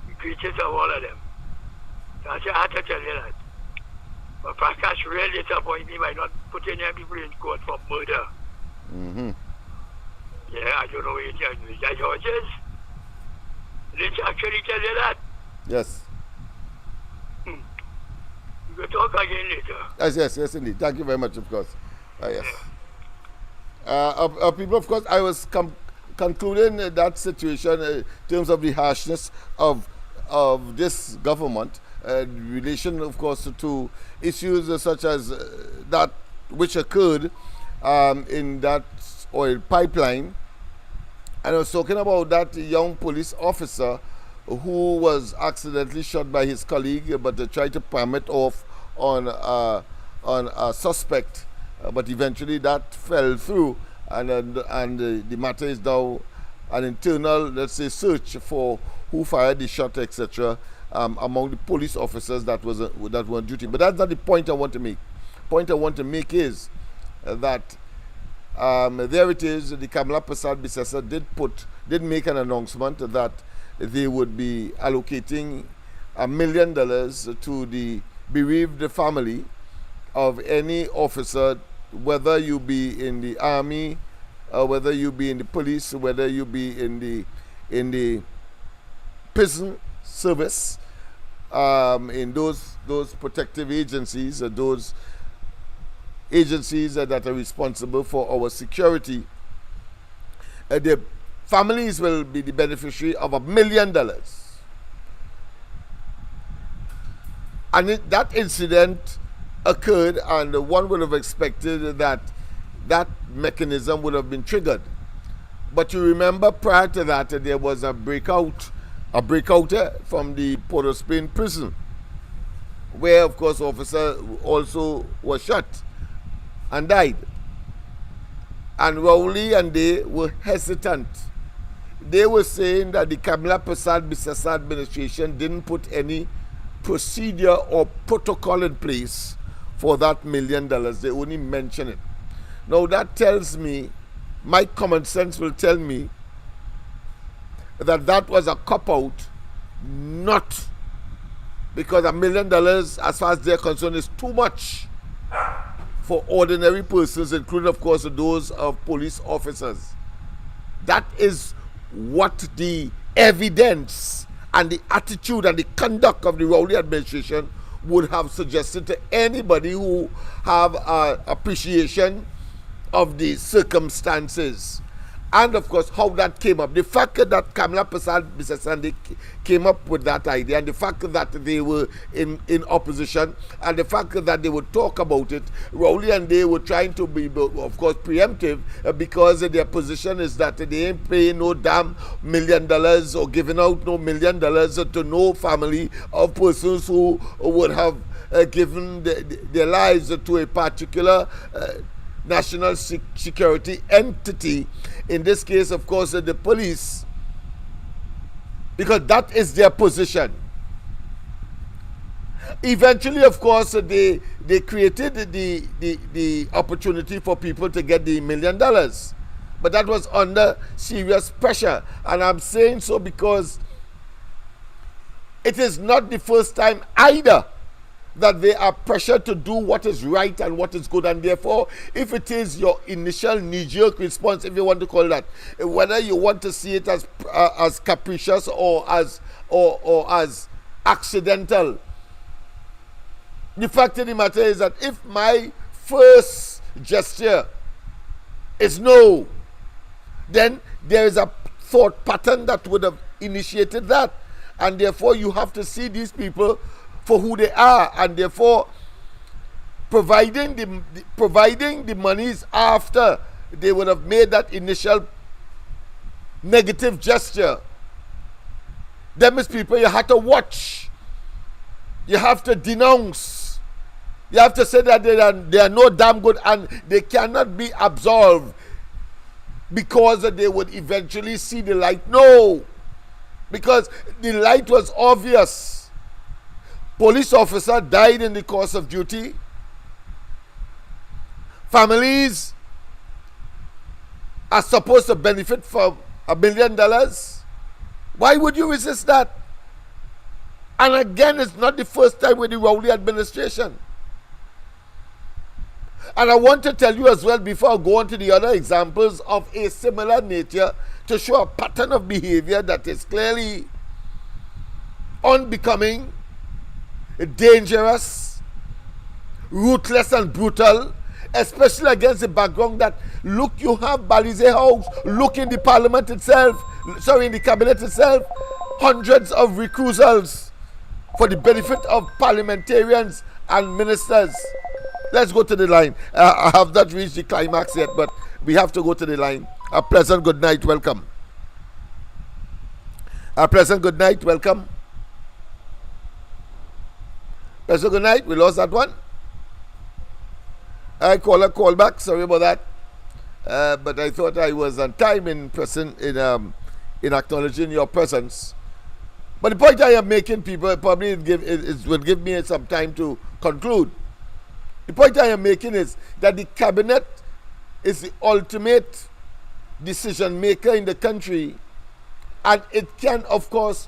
The creatures of all of them. So I had to tell you that. But Prakash really disappointed me by not putting any people in court for murder. Mm-hmm. Yeah, I don't know where the judge is. Did she actually tell you that? Yes. We'll talk again later. Yes, indeed. Thank you very much, of course. Yes. People, of course, I was concluding that situation in terms of the harshness of this government, in relation, of course, to issues such as that which occurred in that oil pipeline. And I was talking about that young police officer who was accidentally shot by his colleague, but they tried to palm it off on a suspect, but eventually that fell through, and the matter is now an internal, let's say, search for who fired the shot, etc., among the police officers that were on duty. But that's not the point I want to make. The point I want to make is that there it is. The Kamala Prasad Bisesa did make an announcement that they would be allocating $1 million to the bereaved family of any officer, whether you be in the army, whether you be in the police, whether you be in the prison service, in those protective agencies, those agencies that are responsible for our security. The families will be the beneficiary of $1 million. And that incident occurred, and one would have expected that mechanism would have been triggered. But you remember prior to that, there was a breakout from the Port of Spain prison, where, of course, officer also was shot and died. And Rowley and they were hesitant. They were saying that the Kamala Prasad Bisesa administration didn't put any procedure or protocol in place for that $1 million. They only mention it. Now that tells me, my common sense will tell me that was a cop-out, not because $1 million, as far as they're concerned, is too much for ordinary persons, including, of course, those of police officers. That is what the evidence and the attitude and the conduct of the Rowley administration would have suggested to anybody who have an appreciation of the circumstances. And, of course, how that came up. The fact that Kamala Prasad Bisesa came up with that idea, and the fact that they were in opposition, and the fact that they would talk about it, Rowley and they were trying to be, of course, preemptive, because their position is that they ain't paying no damn $1 million or giving out no $1 million to no family of persons who would have given their lives to a particular national security entity, in this case, of course, the police, because that is their position. Eventually, of course, they created the opportunity for people to get the $1 million, but that was under serious pressure. And I'm saying so because it is not the first time either that they are pressured to do what is right and what is good. And therefore, if it is your initial knee-jerk response, if you want to call that, whether you want to see it as capricious or as accidental, the fact of the matter is that if my first gesture is no, then there is a thought pattern that would have initiated that. And therefore, you have to see these people for who they are, and therefore providing the monies after they would have made that initial negative gesture. Them is people you have to watch, you have to denounce, You have to say that they are no damn good and they cannot be absolved because they would eventually see the light. No, because the light was obvious. Police officer died in the course of duty. Families are supposed to benefit from $1 million. Why would you resist that? And again, it's not the first time with the Rowley administration. And I want to tell you as well, before I go on to the other examples of a similar nature, to show a pattern of behavior that is clearly unbecoming, dangerous, ruthless and brutal, especially against the background that, look, you have Balisier House, look in the parliament itself, in the cabinet itself, hundreds of recusals for the benefit of parliamentarians and ministers. Let's go to the line. I have not reached the climax yet, but we have to go to the line. A pleasant good night, welcome. A pleasant good night, welcome. Pleasant good night, we lost that one. I call back, sorry about that. But I thought I was on time in acknowledging your presence. But the point I am making, people, probably it will give me some time to conclude. The point I am making is that the cabinet is the ultimate decision maker in the country, and it can, of course,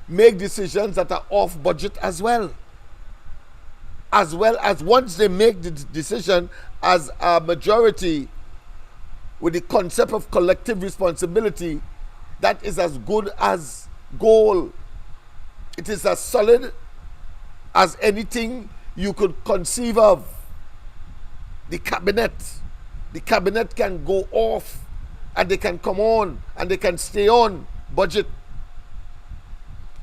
make decisions that are off budget as well as once they make the decision as a majority with the concept of collective responsibility, that is as good as gold. It is as solid as anything you could conceive of. The cabinet can go off and they can come on and they can stay on budget.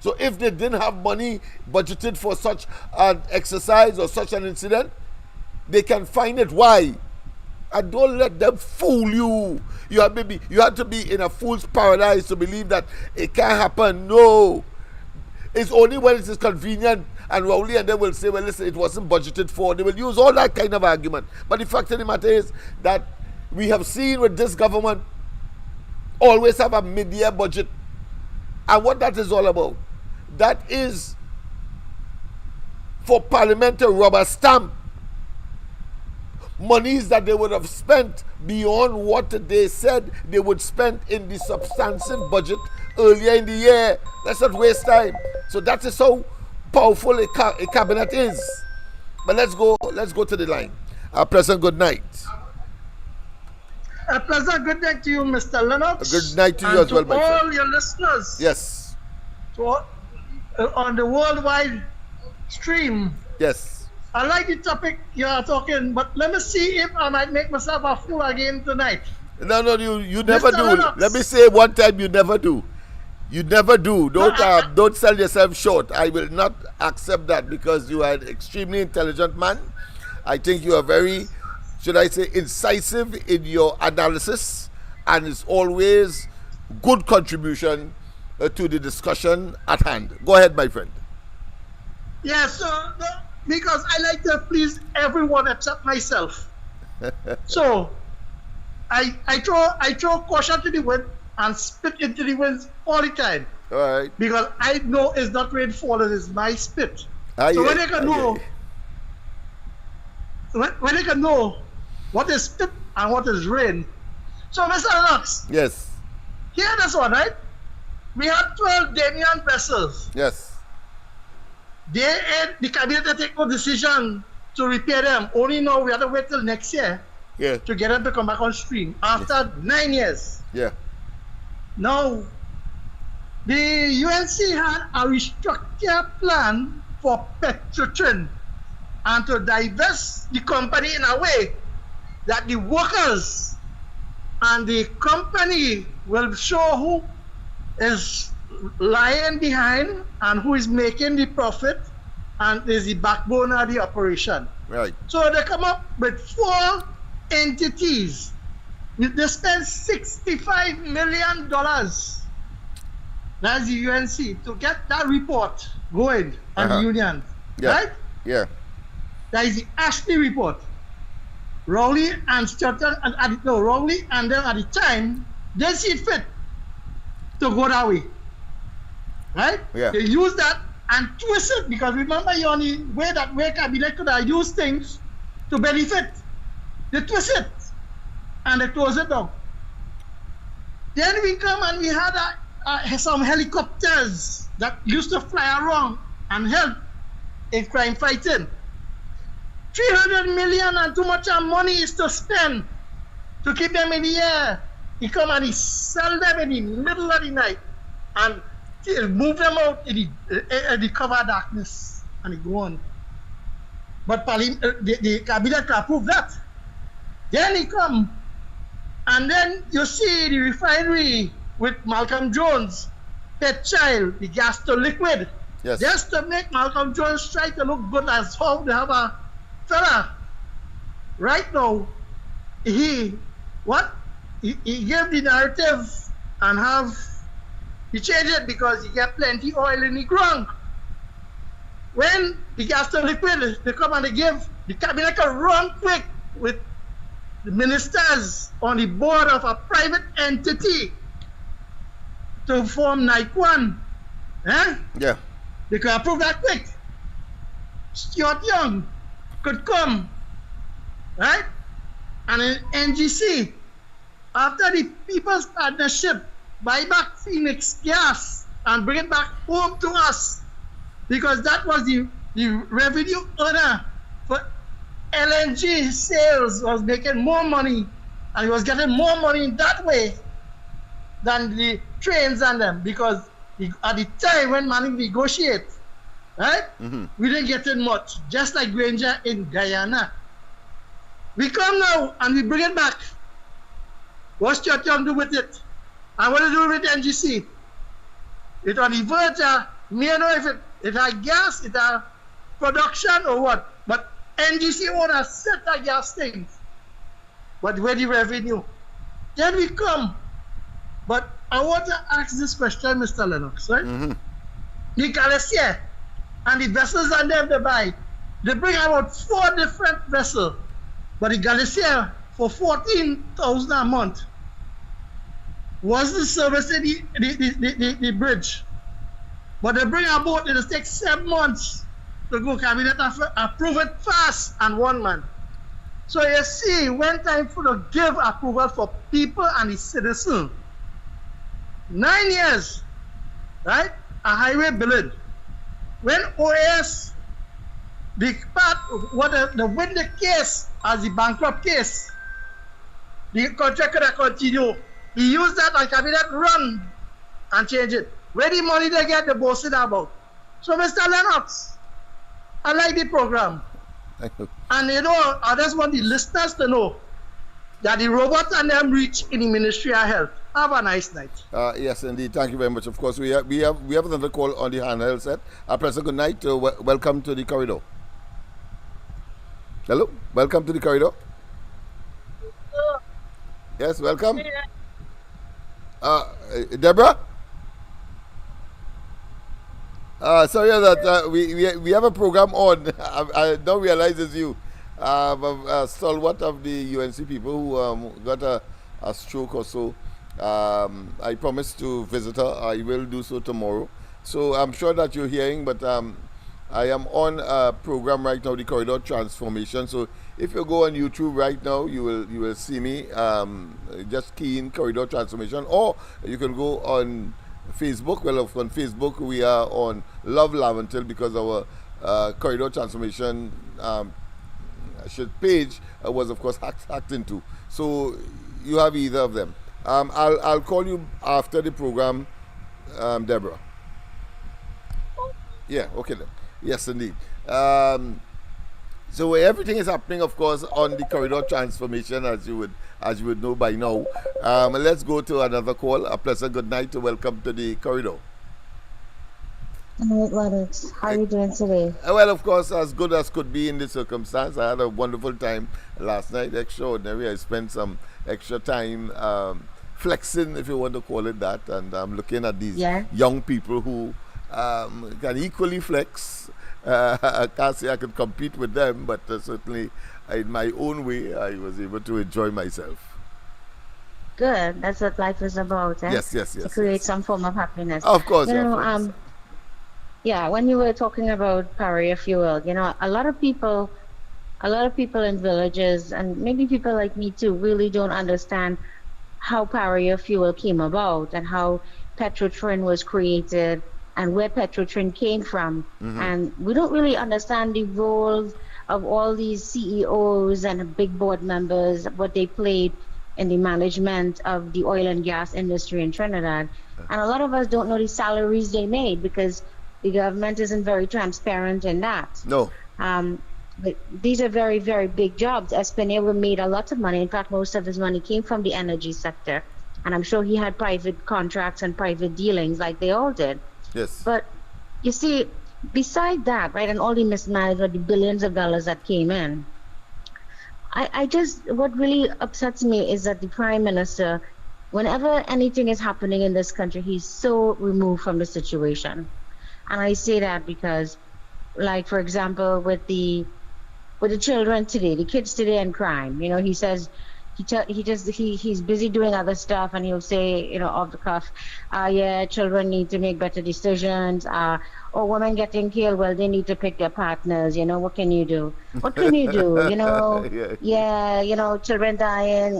So if they didn't have money budgeted for such an exercise or such an incident, they can find it. Why? And don't let them fool you. You have to be in a fool's paradise to believe that it can't happen. No. It's only when it is convenient and Rowley and they will say, well, listen, it wasn't budgeted for. They will use all that kind of argument. But the fact of the matter is that we have seen with this government always have a mid-year budget. And what that is all about, that is for Parliament to rubber stamp monies that they would have spent beyond what they said they would spend in the substantive budget earlier in the year. Let's not waste time. So that is how powerful a cabinet is. But let's go to the line. A pleasant good night. A pleasant good night to you, Mr. Lennox. A good night to you as well, my friend. To all your listeners. Yes. On the worldwide stream. Yes. I like the topic you are talking, but let me see if I might make myself a fool again tonight. No, you never Mr. do. Lennox. Let me say one time, you never do. You never do. Don't sell yourself short. I will not accept that because you are an extremely intelligent man. I think you are very, should I say, incisive in your analysis, and it's always good contribution to the discussion at hand. Go ahead, my friend. Yes, because I like to please everyone except myself. So I throw caution to the wind and spit into the wind all the time. All right. Because I know it's not rain falling, it's my spit. So when they can know, when they can know what is spit and what is rain. So Mr. Lennox. Yes. Hear this one, right? We have 12 Damian vessels. Yes. The cabinet to take no decision to repair them. Only now we have to wait till next year to get them to come back on stream after 9 years. Yeah. Now, the UNC had a restructure plan for Petrotrin and to divest the company in a way that the workers and the company will show who is lying behind and who is making the profit and is the backbone of the operation. Right. So they come up with 4 entities. They spend $65 million. That's the UNC to get that report going on the union. Yeah. Right? Yeah. That is the Ashley report. Rowley and Stratton, Rowley and them at the time, they see it fit to go that way. Right? Yeah. They use that and twist it, because remember, you only way cabinet could have used things to benefit. They twist it and they close it down. Then we come and we had some helicopters that used to fly around and help in crime fighting. 300 million and too much money is to spend to keep them in the air. He come and he sell them in the middle of the night and move them out in the cover darkness and he go on. But the cabinet approved that. Then he come and then you see the refinery with Malcolm Jones, pet child, the gas to liquid. Yes. Just to make Malcolm Jones try to look good as how they have a fella. Right now, he gave the narrative and he changed it because he get plenty oil in the ground. When the gas to liquid, they come and they give, the cabinet can run quick with the ministers on the board of a private entity to form NICON. Yeah. They could approve that quick. Stuart Young could come, right? And in NGC, after the People's Partnership, buy back Phoenix gas and bring it back home to us, because that was the revenue earner for LNG sales, was making more money, and he was getting more money in that way than the trains and them, because at the time when Manning negotiate, right? Mm-hmm. We didn't get in much, just like Granger in Guyana. We come now and we bring it back. What's your turn do with it? And what do you do with NGC? It on the verge of, me know if it had gas, it had production or what. But NGC owners set the gas things. But where the revenue? Then we come. But I want to ask this question, Mr. Lennox, right? Mm-hmm. The Balisier and the vessels and them they buy, they bring about 4 different vessels. But the Balisier for 14,000 a month was the service in the bridge. But they bring a boat, it takes 7 months to go. Cabinet approve it fast and 1 month. So you see, when time for to give approval for people and the citizen, 9 years, right? A highway building. When OAS, the part what the win the case as the bankrupt case, the contract could continue. He used that and cabinet run and change it. Where the money they get, the boss it about. So Mr. Lennox, I like the program. Thank you. And you know, I just want the listeners to know that the robots and them reach in the Ministry of Health. Have a nice night. Yes, indeed. Thank you very much. Of course, we have another call on the handheld set. Present good night. Welcome to the corridor. Hello. Welcome to the corridor. Yes, welcome. Deborah. Sorry that we have a program on. I don't realize it's you. A stalwart of the UNC people who got a stroke or so. I promised to visit her. I will do so tomorrow. So I'm sure that you're hearing, but I am on a program right now, the Corridor Transformation. So if you go on YouTube right now, you will see me. Just key in Corridor Transformation, or you can go on Facebook. Well, on Facebook we are on Love Laventil, because our Corridor Transformation page was of course hacked into. So you have either of them. I'll call you after the program, Deborah. Yeah, okay then. Yes, indeed. So everything is happening, of course, on the Corridor Transformation, as you would know by now. Let's go to another call. A pleasant good night to welcome to the corridor. Lennox, how are you doing today? Well, of course, as good as could be in this circumstance. I had a wonderful time last night, extraordinary. I spent some extra time flexing, if you want to call it that, and I'm looking at these young people who can equally flex I can't say I could compete with them, but certainly in my own way, I was able to enjoy myself. Good. That's what life is about. Eh? Yes. To create some form of happiness. Of course. Yeah, when you were talking about Paria fuel, a lot of people in villages, and maybe people like me too, really don't understand how Paria fuel came about and how Petrotrin was created and where Petrotrin came from. And we don't really understand the roles of all these CEOs and big board members, what they played in the management of the oil and gas industry in Trinidad. And a lot of us don't know the salaries they made because the government isn't very transparent in that. No. But these are very, very big jobs. Espinel made a lot of money. In fact, most of his money came from the energy sector. And I'm sure he had private contracts and private dealings like they all did. Yes. But you see, beside that, right, and all the mismanagement, the billions of dollars that came in, what really upsets me is that the Prime Minister, whenever anything is happening in this country, he's so removed from the situation. And I say that because, like, for example, with the children today, the kids today in crime, he says he's busy doing other stuff, and he'll say, off the cuff, yeah, children need to make better decisions. Or women getting killed, well, they need to pick their partners. What can you do? What can you do? Yeah, children dying.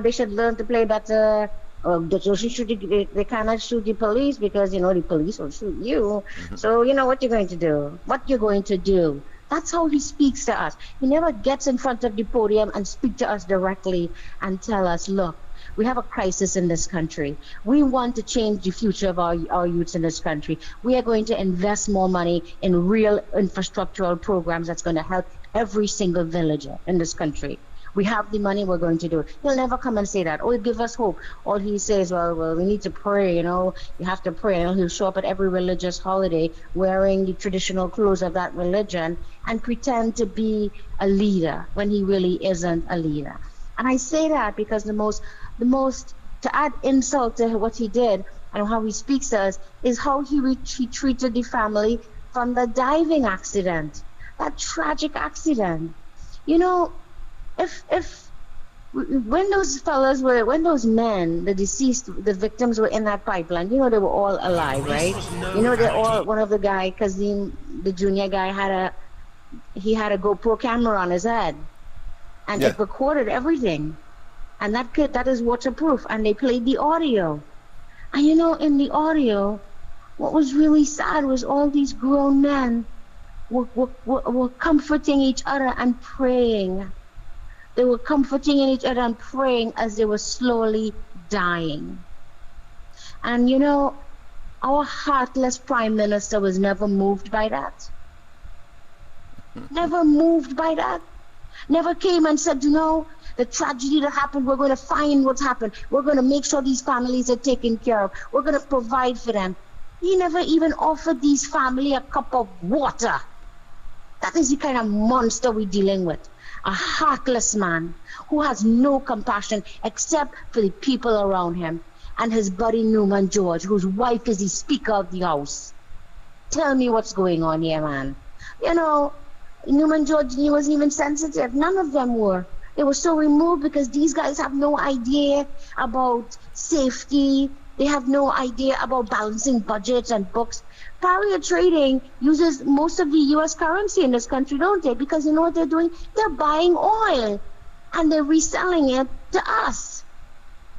They should learn to play better. They cannot shoot the police because, the police will shoot you. So, what you're going to do? What you're going to do? That's how he speaks to us. He never gets in front of the podium and speak to us directly and tell us, look, we have a crisis in this country. We want to change the future of our youths in this country. We are going to invest more money in real infrastructural programs that's going to help every single villager in this country. We have the money, we're going to do it. He'll never come and say that. Or give us hope. All he says, well, we need to pray, you have to pray. And he'll show up at every religious holiday wearing the traditional clothes of that religion and pretend to be a leader when he really isn't a leader. And I say that because the most, to add insult to what he did and how he speaks to us is how he treated the family from the diving accident, that tragic accident. When those men, the deceased, the victims were in that pipeline, they were all alive, right? They're all, one of the guy, Kazim, the junior guy, had a GoPro camera on his head, and it recorded everything, and that is waterproof, and they played the audio, and in the audio, what was really sad was all these grown men were comforting each other and praying. They were comforting each other and praying as they were slowly dying. And our heartless Prime Minister was never moved by that. Never moved by that. Never came and said, the tragedy that happened, we're going to find what's happened. We're going to make sure these families are taken care of. We're going to provide for them. He never even offered these families a cup of water. That is the kind of monster we're dealing with. A heartless man who has no compassion except for the people around him and his buddy Newman George, whose wife is the Speaker of the House. Tell me what's going on here, man. Newman George, he wasn't even sensitive. None of them were. They were so removed because these guys have no idea about safety. They have no idea about balancing budgets and books. Paria Trading uses most of the U.S. currency in this country, don't they? Because you know what they're doing? They're buying oil and they're reselling it to us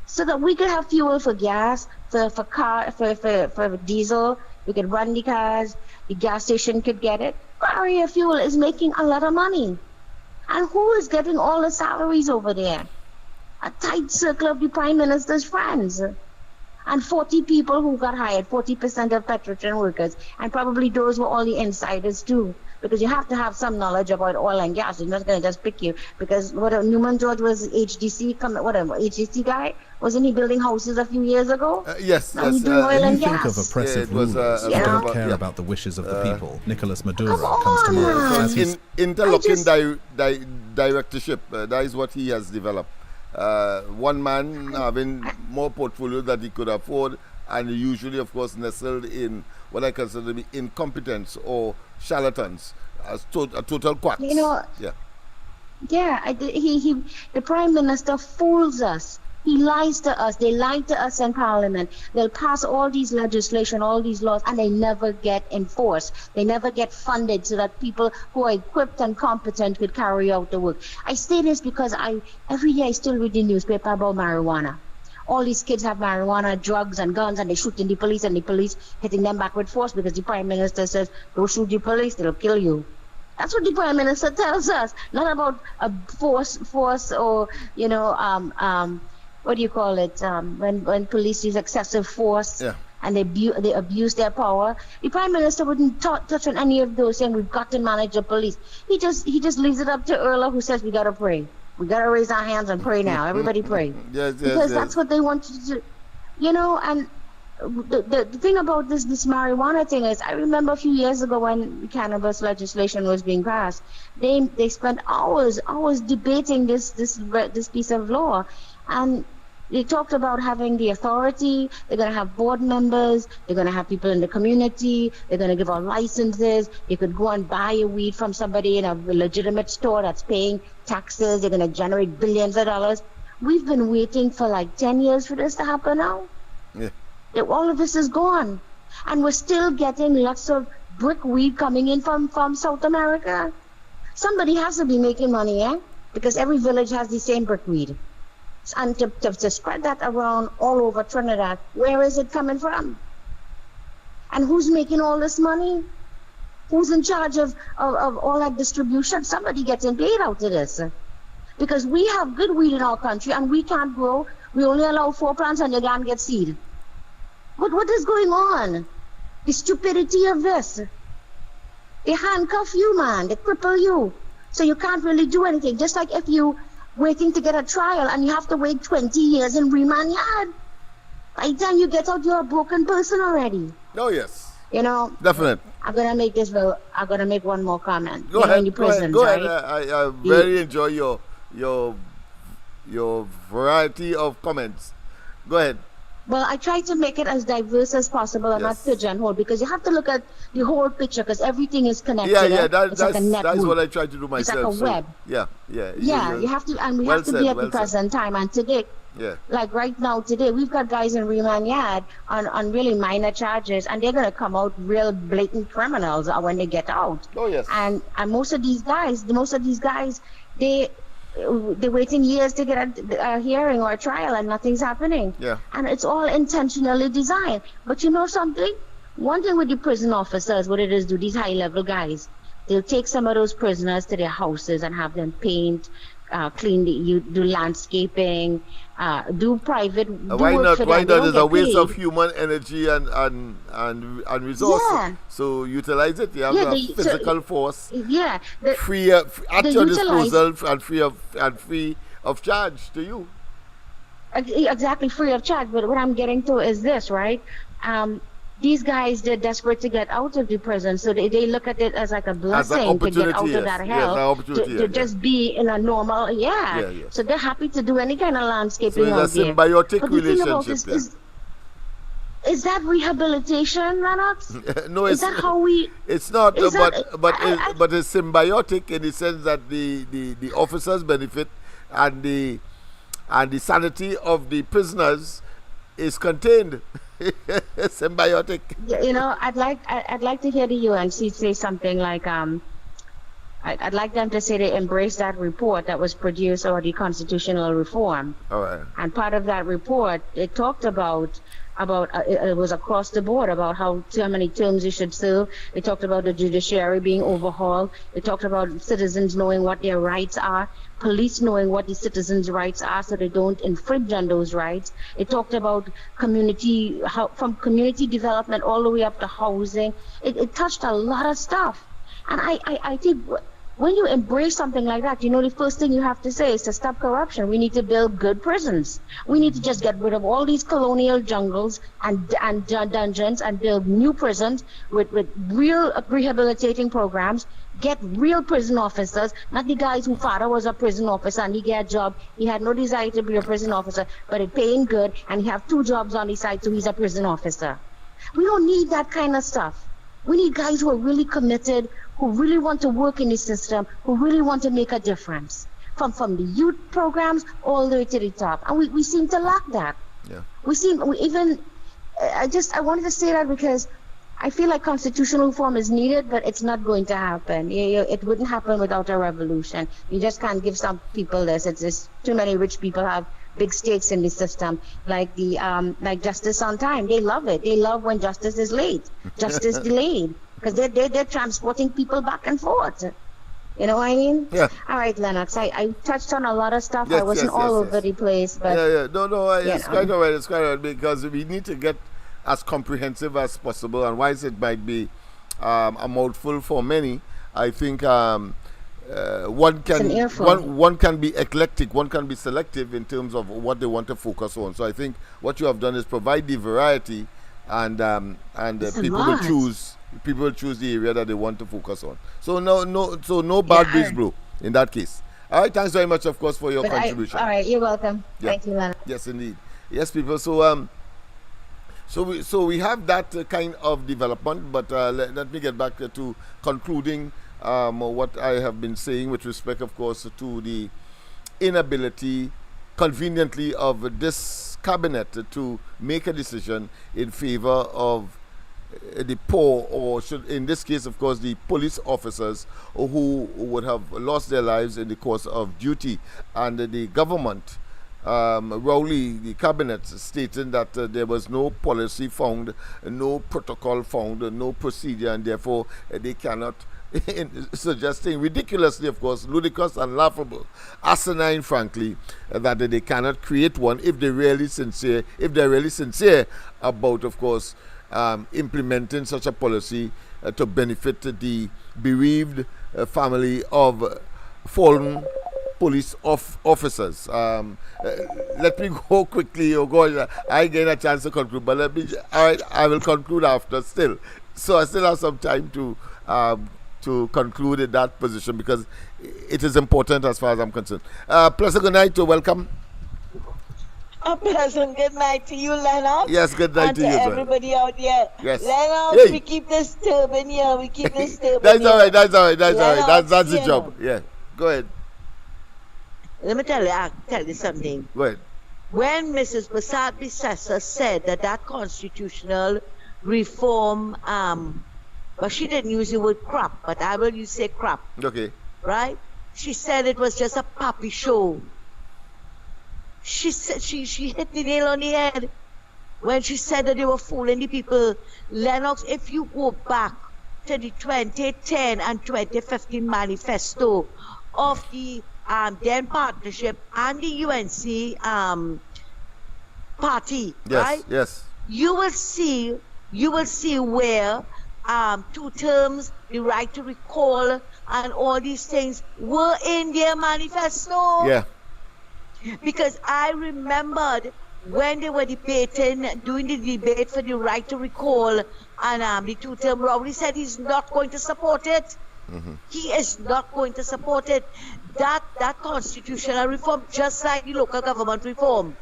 so that we could have fuel for gas, for diesel. We could run the cars. The gas station could get it. Paria Fuel is making a lot of money. And who is getting all the salaries over there? A tight circle of the Prime Minister's friends. And 40 people who got hired, 40% of Petrotrin workers, and probably those were all the insiders too, because you have to have some knowledge about oil and gas. You're not going to just pick you, because Newman George was HDC guy? Wasn't he building houses a few years ago? Yes. When you think of oppressive rulers who don't care about the wishes of the people, Nicolas Maduro comes to mind. Interlocking directorship, that is what he has developed. One man having more portfolio that he could afford, and usually, of course, nestled in what I consider to be incompetence or charlatans, as total quacks. You know, the Prime Minister fools us. He lies to us. They lie to us in Parliament. They'll pass all these legislation, all these laws, and they never get enforced. They never get funded so that people who are equipped and competent could carry out the work. I say this because every day I still read the newspaper about marijuana. All these kids have marijuana, drugs, and guns, and they shooting the police, and the police hitting them back with force because the Prime Minister says, don't shoot the police, they'll kill you. That's what the Prime Minister tells us. Not about a force or, you know, what do you call it? When police use excessive force and they abuse their power. The Prime Minister wouldn't touch on any of those, saying we've got to manage the police. He just leaves it up to Erla, who says we got to pray. We got to raise our hands and pray now. Everybody pray. Because that's what they want you to do. You know, and the thing about this marijuana thing is, I remember a few years ago when cannabis legislation was being passed, they spent hours debating this piece of law, and they talked about having the authority. They're going to have board members. They're going to have people in the community. They're going to give out licenses. You could go and buy a weed from somebody in a legitimate store that's paying taxes. They're going to generate billions of dollars. We've been waiting for like 10 years for this to happen now. Yeah. All of this is gone. And we're still getting lots of brick weed coming in from South America. Somebody has to be making money, because every village has the same brick weed. And to spread that around all over Trinidad, where is it coming from? And who's making all this money? Who's in charge of all that distribution? Somebody getting paid out of this. Because we have good weed in our country and we can't grow. We only allow 4 plants and you can't get seed. What is going on? The stupidity of this. They handcuff you, man. They cripple you. So you can't really do anything. Just like if you waiting to get a trial and you have to wait 20 years in remand yard. By the time you get out, you're a broken person already. Oh, yes. You know? Definite. I'm going to make one more comment. Go ahead. I very enjoy your variety of comments. Go ahead. Well, I try to make it as diverse as possible and not pigeonhole, because you have to look at the whole picture, because everything is connected. That's what I try to do myself. It's like a web. You have to, and we have to be at the present time. And today, like right now, today, we've got guys in remand yard on really minor charges, and they're going to come out real blatant criminals when they get out. Oh, yes. And most of these guys, they're waiting years to get a hearing or a trial, and nothing's happening. Yeah. And it's all intentionally designed. But you know something? One thing with the prison officers, what it is, do these high-level guys, they'll take some of those prisoners to their houses and have them paint, clean, do landscaping, do private why not? Why not? It's a waste of human energy and resources. Yeah. So utilize it. You have physical force. Yeah. Free at your disposal and free of charge to you. Exactly, free of charge. But what I'm getting to is this, right? These guys, they're desperate to get out of the prison, so they look at it as like a blessing to get out of that hell, to just be in a normal, So they're happy to do any kind of landscaping out there. It's a symbiotic relationship. Is that rehabilitation, LENNOX? No, is that how we? It's not, but it's symbiotic in the sense that the officers benefit and the sanity of the prisoners is contained. Symbiotic. You know, I'd like to hear the UNC say something like I'd like them to say they embrace that report that was produced, or the constitutional reform. All right. And part of that report, it talked about it was across the board about how many terms you should serve. It talked about the judiciary being overhauled. It talked about citizens knowing what their rights are, police knowing what the citizens' rights are so they don't infringe on those rights. It talked about from community development all the way up to housing. It touched a lot of stuff. And I think when you embrace something like that, you know, the first thing you have to say is to stop corruption. We need to build good prisons. We need to just get rid of all these colonial jungles and dungeons and build new prisons with real rehabilitating programs. Get real prison officers, not the guys whose father was a prison officer and he got a job. He had no desire to be a prison officer, but it paying good, and he have 2 jobs on the side, so he's a prison officer. We don't need that kind of stuff. We need guys who are really committed, who really want to work in the system, who really want to make a difference. From the youth programs all the way to the top. And we seem to lack that. Yeah. I wanted to say that because I feel like constitutional reform is needed, but it's not going to happen. It wouldn't happen without a revolution. You just can't give some people this. It's just too many rich people have big stakes in the system, like justice on time. They love it. They love when justice is late, justice delayed, because they're transporting people back and forth. You know what I mean? Yeah. All right, Lennox. I touched on a lot of stuff. I wasn't all over the place, but it's quite all right. It's quite all right, because we need to get as comprehensive as possible. And whilst it might be a mouthful for many, I think one can be eclectic, one can be selective in terms of what they want to focus on. So I think what you have done is provide the variety, and people will choose the area that they want to focus on. So no bad breeze, bro, in that case. All right, thanks very much, of course, for your contribution. All right, you're welcome. Yeah. Thank you, Lennox. Yes, indeed. Yes, people. So we have that kind of development, but let me get back to concluding what I have been saying with respect, of course, to the inability, conveniently, of this cabinet to make a decision in favor of the poor, or should, in this case, of course, the police officers who would have lost their lives in the course of duty, and the government, Rowley, the cabinet, stating that there was no policy found, no protocol found, no procedure, and therefore they cannot, suggesting ridiculously, of course, ludicrous and laughable, asinine, frankly, that they cannot create one if they're really sincere about, of course, implementing such a policy to benefit the bereaved family of fallen police officers. Let me go quickly. I get a chance to conclude, but I will conclude after still. So I still have some time to conclude in that position, because it is important as far as I'm concerned. Pleasant good night to welcome. A pleasant good night to you, Lennox. Yes, good night and to you, everybody out there. Yes. Lennox, we keep this turban here. We keep this turban That's all right. That's all right. That's the job. Yeah. Go ahead. Let me tell you something. Go ahead. When Mrs. Basad Bissessa said that constitutional reform, but she didn't use the word crap, but I will say crap. Okay. Right? She said it was just a puppy show. She said she hit the nail on the head when she said that they were fooling the people. Lennox, if you go back to the 2010 and 2015 manifesto of the then partnership and the UNC party, yes, right? Yes. You will see where 2 terms, the right to recall, and all these things were in their manifesto. Yeah. Because I remembered when they were doing the debate for the right to recall, and the 2-term Rowley said he's not going to support it. Mm-hmm. He is not going to support it. That constitutional reform, just like the local government reform,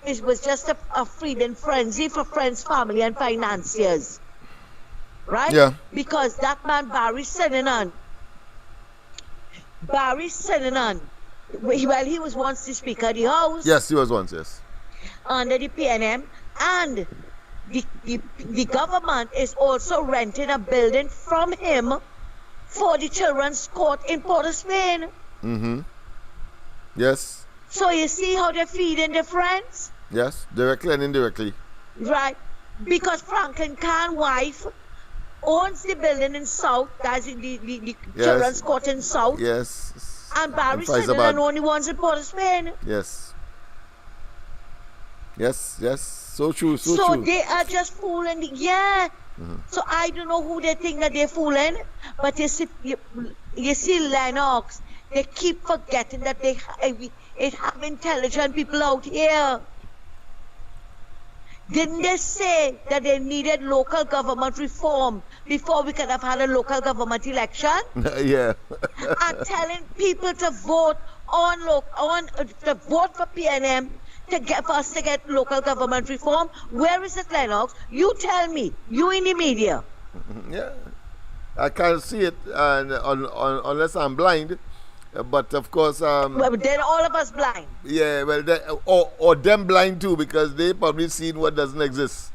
it was just a freedom frenzy for friends, family, and financiers. Right? Yeah. Because that man, Barry Sinanan, well, he was once the Speaker of the House. Yes, he was once, yes. Under the PNM, and the government is also renting a building from him for the children's court in Port of Spain. Mm-hmm. Yes. So you see how they're feeding their friends? Yes, directly and indirectly. Right. Because Franklin Khan's wife owns the building in South, that's in the children's court in South. Yes. And Barry Sinanan only wants in Port of Spain. Yes. Yes. So true. So they are just fooling. Mm-hmm. So I don't know who they think that they're fooling, but you see Lennox, they keep forgetting that they have intelligent people out here. Didn't they say that they needed local government reform before we could have had a local government election? Yeah. And telling people to vote to vote for PNM for us to get local government reform? Where is it, Lennox? You tell me. You in the media. Yeah, I can't see it unless I'm blind. But of course, well, then all of us blind. Yeah, well, or them blind too, because they probably seen what doesn't exist.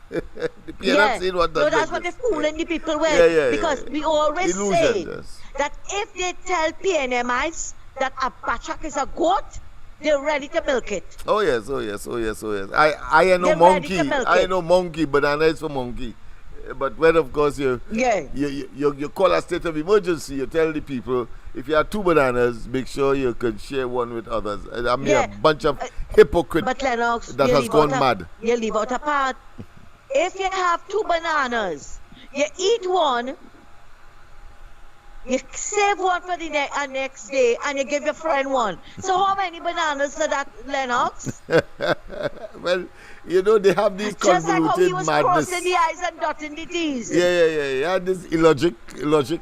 They not seen what doesn't that's exist. what they're fooling the people with. Yeah, because we always say yes. that if they tell PNMIs that a bachak is a goat, they're ready to milk it. Oh yes. I ain't no monkey. I ain't no monkey. Banana is for monkey. But when of course you call a state of emergency, you tell the people, if you have 2 bananas, make sure you can share one with others. I mean, a bunch of hypocrites but Lennox, that has gone mad. You leave out a part. If you have 2 bananas, you eat one, you save one for the next day, and you give your friend one. So how many bananas are that, Lennox? Well, you know, they have these convoluted just like how he was madness. Crossing the I's and dotting the T's. Yeah. This illogic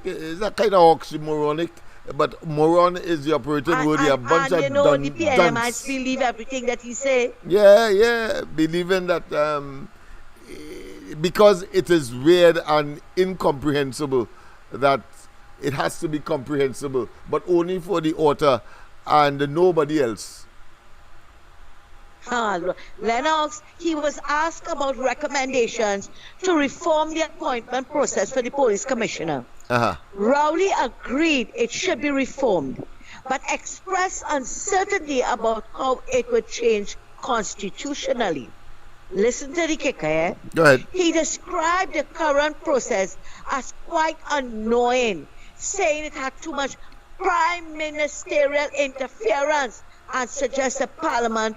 is a kind of oxymoronic, but moron is the operative word. A bunch of the PNMIs believe everything that he say. Yeah, believing that because it is weird and incomprehensible that it has to be comprehensible, but only for the author and nobody else. Lennox, he was asked about recommendations to reform the appointment process for the police commissioner. Rowley agreed it should be reformed, but expressed uncertainty about how it would change constitutionally. Listen to the kicker, eh? Go ahead. He described the current process as quite annoying, saying it had too much prime ministerial interference, and suggested Parliament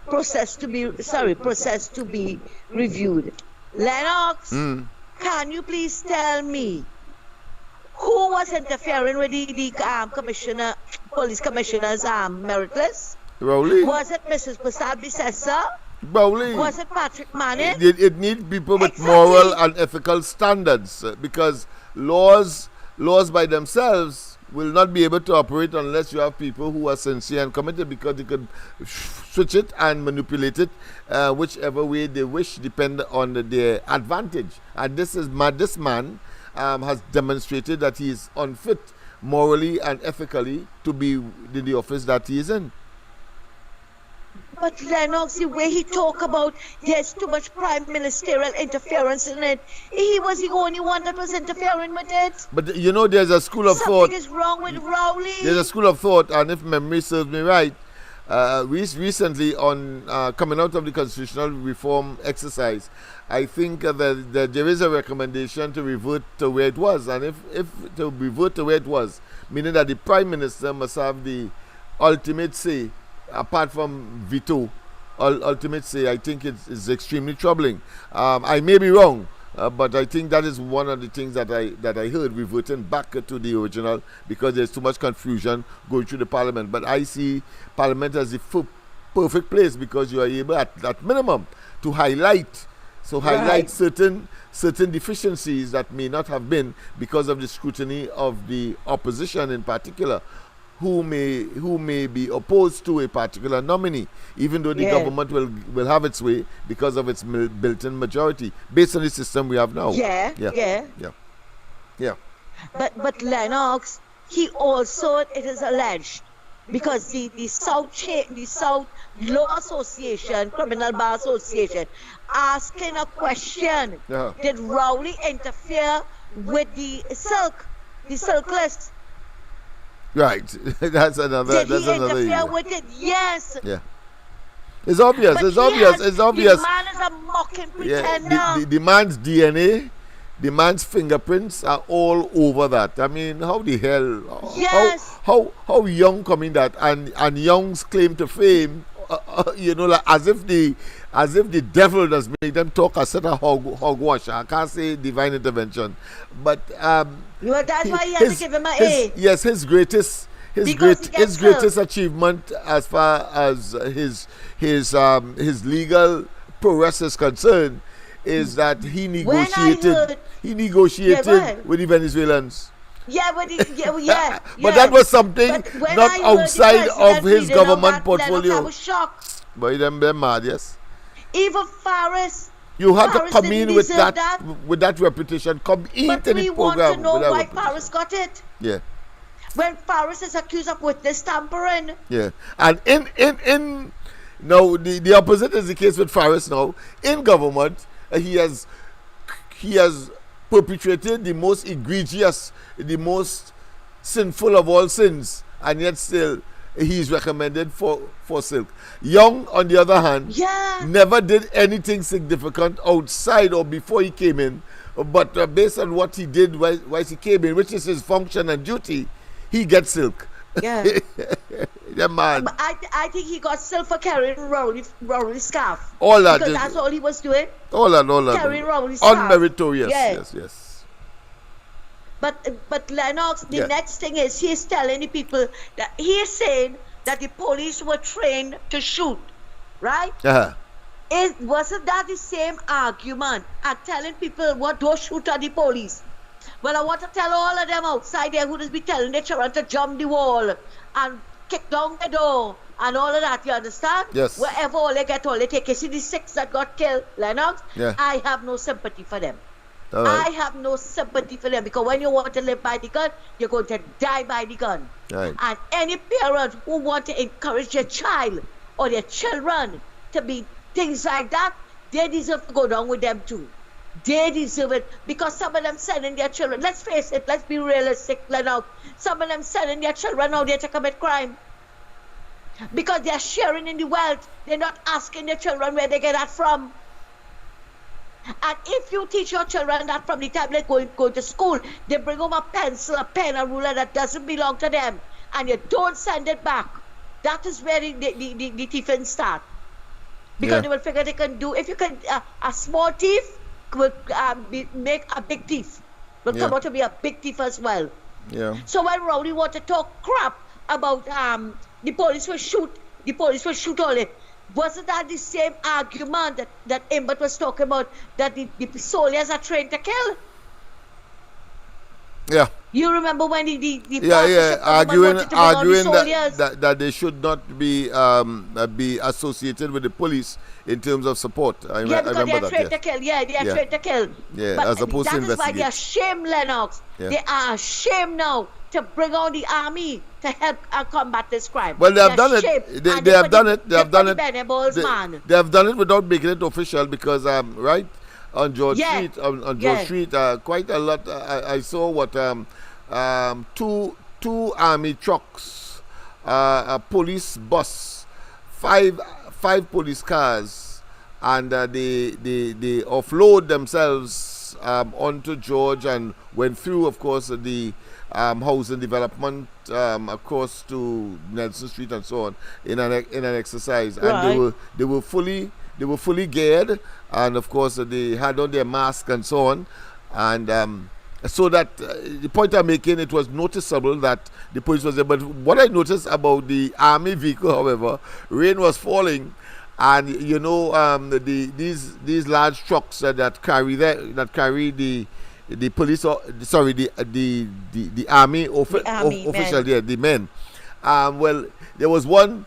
process to be reviewed. Lennox, can you please tell me who was interfering with the police commissioner's merit list? Rowley. Was it Mrs. Prasad Bisessa? Rowley. Was it Patrick Manning? It needs people with moral and ethical standards, because laws by themselves will not be able to operate unless you have people who are sincere and committed, because they could switch it and manipulate it whichever way they wish, depend on their advantage. And this man has demonstrated that he is unfit morally and ethically to be in the office that he is in. But Lennox, the way he talk about there's too much prime ministerial interference in it, he was the only one that was interfering with it. But you know, there's a school of thought. Something is wrong with Rowley. There's a school of thought, and if memory serves me right, recently on coming out of the constitutional reform exercise, I think that there is a recommendation to revert to where it was. And if to revert to where it was, meaning that the Prime Minister must have the ultimate say, apart from veto, ultimate say, I think it's extremely troubling. I may be wrong, but I think that is one of the things that I heard, reverting back to the original, because there's too much confusion going through the Parliament. But I see Parliament as the perfect place, because you are able at minimum to highlight certain deficiencies that may not have been because of the scrutiny of the opposition in particular, who may be opposed to a particular nominee, even though the government will have its way because of its built-in majority based on the system we have now. Yeah. But Lennox, he also, it is alleged, because the South Law Association, Criminal Bar Association, asking a question: did Rowley interfere with the silk list? Right, that's another. Did he interfere with it? Yes. Yeah. It's obvious. But it's obvious. The man is a mocking pretender. Yeah. The man's DNA, the man's fingerprints are all over that. I mean, how the hell? Yes. How Young coming that, and Young's claim to fame, like as if the devil does make them talk a set of hogwash. I can't say divine intervention, but that's why you have to give him an A. Yes, his greatest achievement as far as his legal prowess is concerned is that he negotiated with the Venezuelans. Yeah, but But that was something not outside of his government portfolio. I was shocked. But they're mad, yes. Even Faris. You had to come in with that reputation. Come into the program. But we want to know why Faris got it. Yeah. When Faris is accused of witness tampering. Yeah. And in now the opposite is the case with Faris now. In government, he has perpetrated the most egregious, the most sinful of all sins, and yet still he's recommended for Silk. Young, on the other hand, never did anything significant outside or before he came in, but based on what he did while he came in, which is his function and duty, he gets Silk. Yeah. Yeah, man. I think he got Silk for carrying Rowley's scarf. All that. Because that's all he was doing. All that. Carrying Rowley's scarf. Unmeritorious. Yes. But Lennox, the next thing is he's telling the people that he is saying that the police were trained to shoot, right? Wasn't that the same argument? I'm telling people what don't shoot at the police. Well, I want to tell all of them outside there who just be telling their children to jump the wall and kick down the door and all of that, you understand? Yes. Wherever all they take. You see the 6 that got killed, Lennox? Yeah. I have no sympathy for them. Right. I have no sympathy for them because when you want to live by the gun, you're going to die by the gun. Right. And any parent who want to encourage their child or their children to be things like that, they deserve to go down with them too. They deserve it because some of them sending their children, let's face it, let's be realistic, Lennox. Some of them sending their children out there to commit crime because they're sharing in the wealth. They're not asking their children where they get that from. And if you teach your children that from the time they go to school, they bring home a pencil, a pen, a ruler that doesn't belong to them, and you don't send it back, that is where the thieving start. Because they will figure they can do, if you can, a small thief will make a big thief. Will come out to be a big thief as well. Yeah. So when Rowley want to talk crap about the police will shoot all it. Wasn't that the same argument that Imbert was talking about, that the soldiers are trained to kill? Yeah. You remember when the arguing that they should not be associated with the police in terms of support. I remember because they are trained that. To kill. Yeah, they are trained to kill. Yeah, but as opposed to investigate. That is why they are ashamed, Lennox. Yeah. They are ashamed now to bring on the army to help combat this crime. Well, they have done it. They have done it. They have done it. They have done it without making it official because, right, on George Street, on George Street, quite a lot. I saw what two army trucks, a police bus, five police cars, and they offload themselves onto George and went through, of course, the housing development across to Nelson Street and so on in an exercise, and they were fully geared, and of course they had on their mask and so on, and so that the point I'm making, it was noticeable that the police was there. But what I noticed about the army vehicle, however, rain was falling, and you know these large trucks that carry the police, the army official there, the men. Well, there was 1,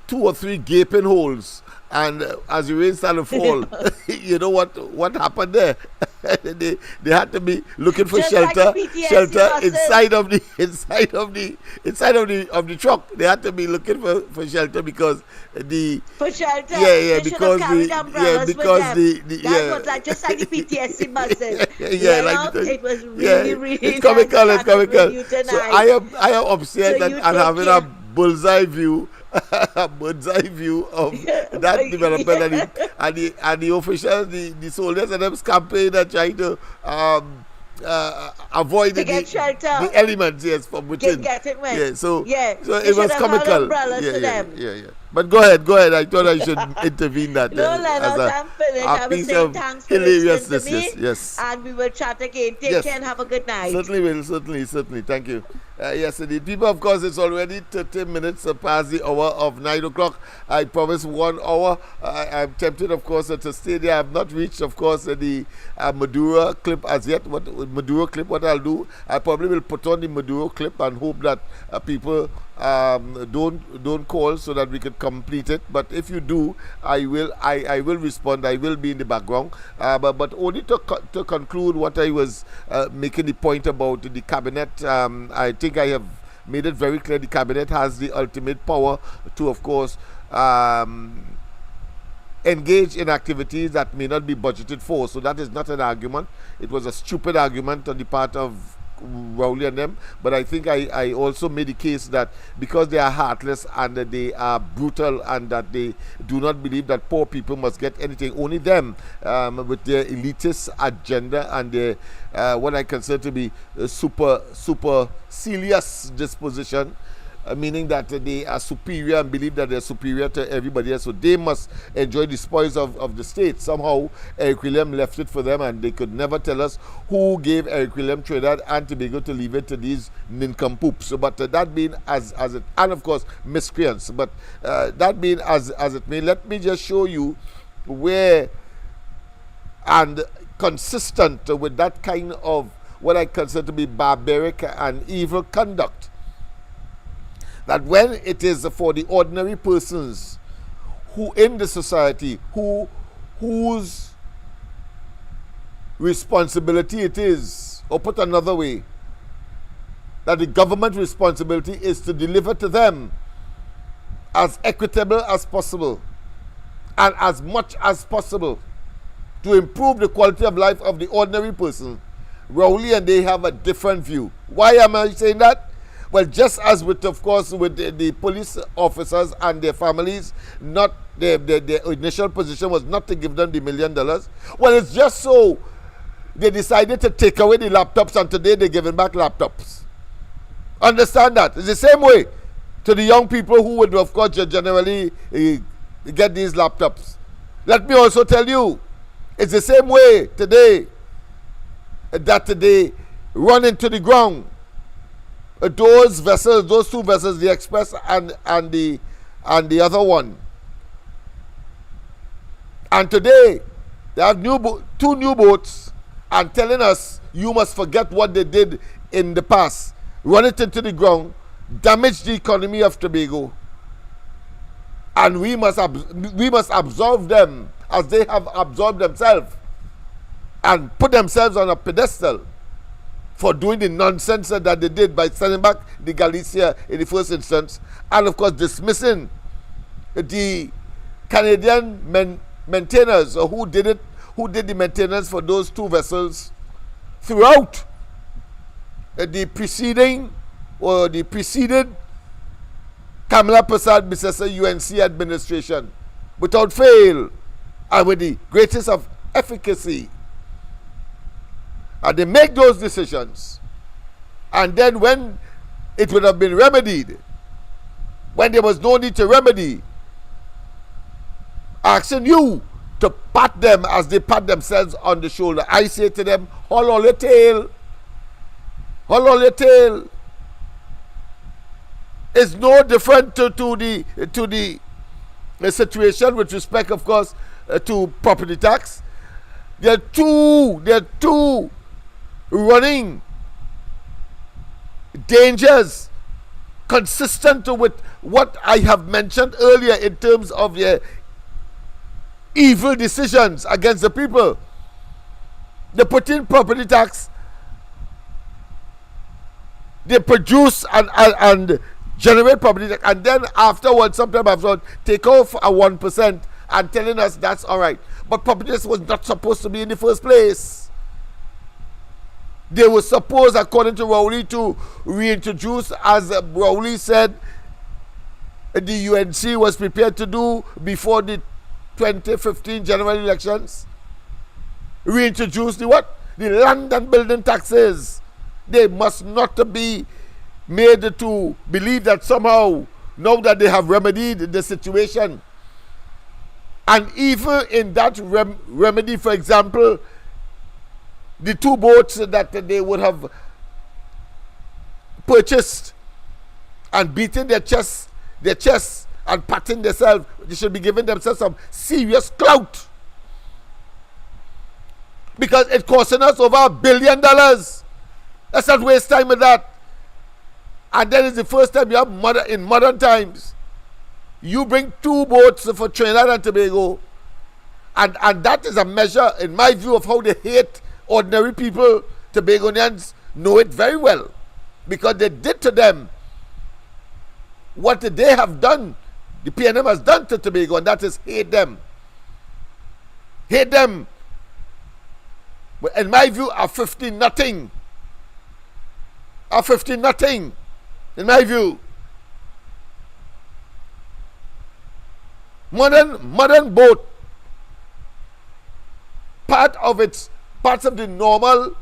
2 or 3 gaping holes, and as the rain started to fall, you know what happened there? they had to be looking for shelter inside of the truck. They had to be looking for shelter because because was like just like the PTSD buses. It was really it's comical. So I am upset and having a bullseye view of that development and the officials, the soldiers and them campaign and trying to avoid the elements from within. Get it wet. So it was comical. But go ahead. I thought I should intervene that. No, Lennox, I'm finished. I was saying thanks for listening to me. Yes. And we will chat again. Take care and have a good night. Certainly will. Certainly. Thank you. Yes, indeed. People, of course, it's already 30 minutes past the hour of 9 o'clock. I promised 1 hour. I'm tempted, of course, to stay there. I have not reached, of course, the Maduro clip as yet. What I'll do, I probably will put on the Maduro clip and hope that people don't call so that we can complete it. But if you do, I will respond. I will be in the background. But only to conclude what I was making the point about the cabinet. I think I have made it very clear the cabinet has the ultimate power to, of course, engage in activities that may not be budgeted for. So that is not an argument. It was a stupid argument on the part of Rowley and them, but I think I also made the case that because they are heartless and that they are brutal and that they do not believe that poor people must get anything, only them with their elitist agenda and their what I consider to be super serious disposition, meaning that they are superior and believe that they're superior to everybody else, so they must enjoy the spoils of the state. Somehow Eric William left it for them, and they could never tell us who gave Eric William Trinidad and Tobago to leave it to these nincompoops. So, but that being as it, and of course miscreants, but that being as it may, let me just show you where, and consistent with that kind of what I consider to be barbaric and evil conduct, that when it is for the ordinary persons who in the society whose responsibility it is, or put another way, that the government responsibility is to deliver to them as equitable as possible and as much as possible to improve the quality of life of the ordinary person. Rowley and they have a different view. Why am I saying that? Well, just as with, of course, with the police officers and their families, not their initial position was not to give them the $1 million. Well, it's just so they decided to take away the laptops, and today they're giving back laptops. Understand that? It's the same way to the young people who would, of course, generally get these laptops. Let me also tell you, it's the same way today that they run into the ground. Those vessels, those two vessels, the Express and the other one. And today they have two new boats and telling us you must forget what they did in the past, run it into the ground, damage the economy of Tobago, and we must absolve them as they have absorbed themselves and put themselves on a pedestal for doing the nonsense that they did by sending back the Galicia in the first instance, and of course dismissing the Canadian maintainers who did the maintenance for those two vessels throughout the preceded Kamala Prasad Bissessa UNC administration, without fail and with the greatest of efficacy. And they make those decisions, and then when it would have been remedied, when there was no need to remedy, asking you to pat them as they pat themselves on the shoulder, I say to them, hold on your tail. Hold on your tail. It's no different to the situation with respect, of course, to property tax. They're two running dangers consistent with what I have mentioned earlier in terms of their evil decisions against the people. They put in property tax, they produce and generate property tax, and then afterwards, sometime afterwards, take off a 1% and telling us that's all right. But property tax was not supposed to be in the first place. They were supposed, according to Rowley, to reintroduce, as Rowley said, the UNC was prepared to do before the 2015 general elections. Reintroduce the what? The land and building taxes. They must not be made to believe that somehow now that they have remedied the situation. And even in that remedy, for example, the 2 boats that they would have purchased and beaten their chests and patting themselves, they should be giving themselves some serious clout. Because it costing us over $1 billion. Let's not waste time with that. And then it's the first time you have in modern times. You bring 2 boats for Trinidad and Tobago. And that is a measure, in my view, of how they hate ordinary people. Tobagonians know it very well. Because they did to them what they have done, the PNM has done to Tobago, and that is hate them. Hate them. But in my view, are 15-0. Are 15-0. In my view. Modern boat, parts of the normal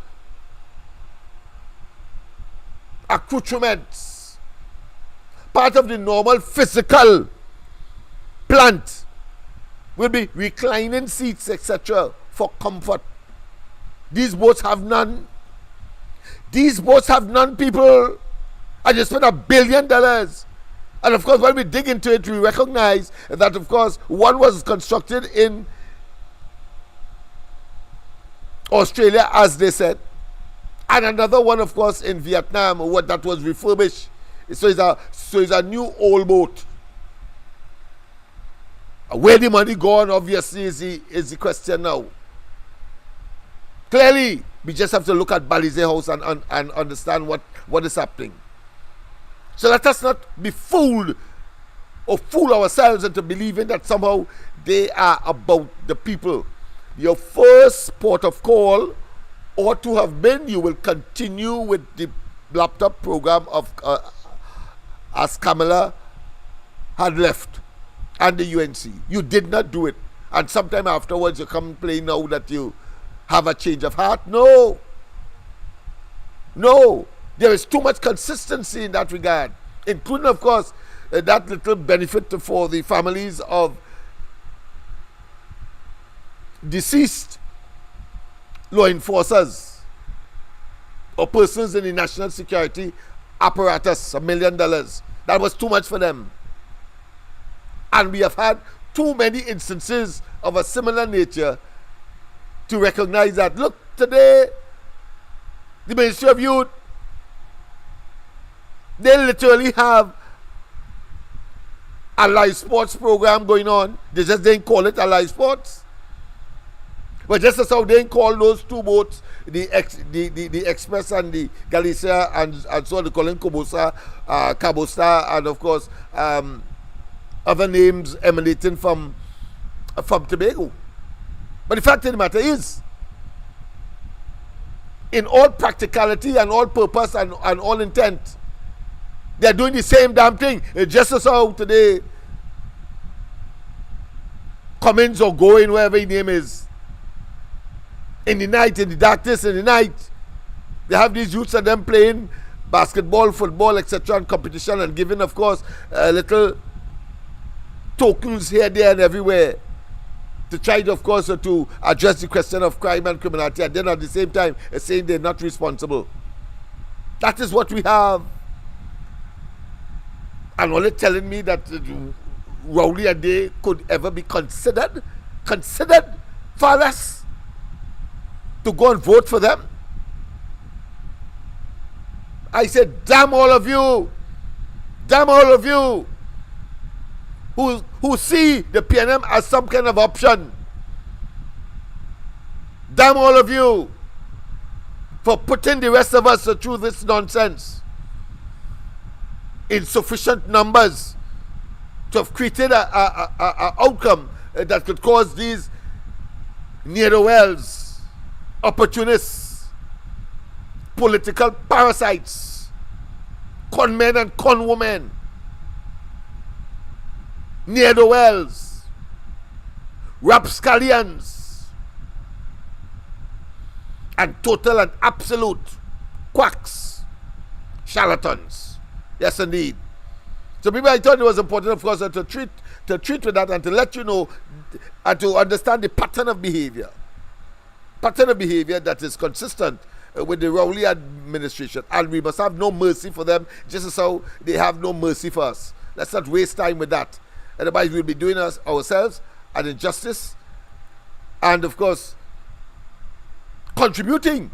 accoutrements, part of the normal physical plant will be reclining seats, etc., for comfort. These boats have none. These boats have none, people. And you spend $1 billion. And of course, when we dig into it, we recognize that, of course, one was constructed in Australia, as they said, and another one, of course, in Vietnam, that was refurbished. So it's a new old boat. Where the money gone, obviously, is the question now. Clearly, we just have to look at Balisier House and understand what is happening. So let us not be fooled or fool ourselves into believing that somehow they are about the people. Your first port of call ought to have been, you will continue with the laptop program of as Kamala had left and the UNC. You did not do it. And sometime afterwards you complain now that you have a change of heart. No. There is too much consistency in that regard, including, of course, that little benefit for the families of deceased law enforcers or persons in the national security apparatus, $1 million. That was too much for them. And we have had too many instances of a similar nature to recognize that. Look, today, the Ministry of Youth, they literally have a live sports program going on. They just didn't call it a live sports. But just as how they didn't call those 2 boats, the Express and the Galicia, and so on, they call them Cabosta, and of course, other names emanating from Tobago. But the fact of the matter is, in all practicality and all purpose and all intent, they're doing the same damn thing. Just as how today Cummins or going, wherever his name is, in the night, in the darkness, in the night, they have these youths and them playing basketball, football, etc., and competition, and giving, of course, little tokens here, there, and everywhere to try, of course, to address the question of crime and criminality, and then at the same time saying they're not responsible. That is what we have. And only telling me that Rowley and they could ever be considered fathers to go and vote for them. I said, damn all of you who see the PNM as some kind of option. Damn all of you for putting the rest of us through this nonsense in sufficient numbers to have created a outcome that could cause these ne'er-do-wells, opportunists, political parasites, con men and con women, ne'er-do-wells, rapscallions, and total and absolute quacks, charlatans. Yes, indeed. So people, I thought it was important, of course, to treat with that and to let you know and to understand the pattern of behavior that is consistent with the Rowley administration, and we must have no mercy for them, just as how they have no mercy for us. Let's not waste time with that. Otherwise, we'll be doing ourselves an injustice, and of course, contributing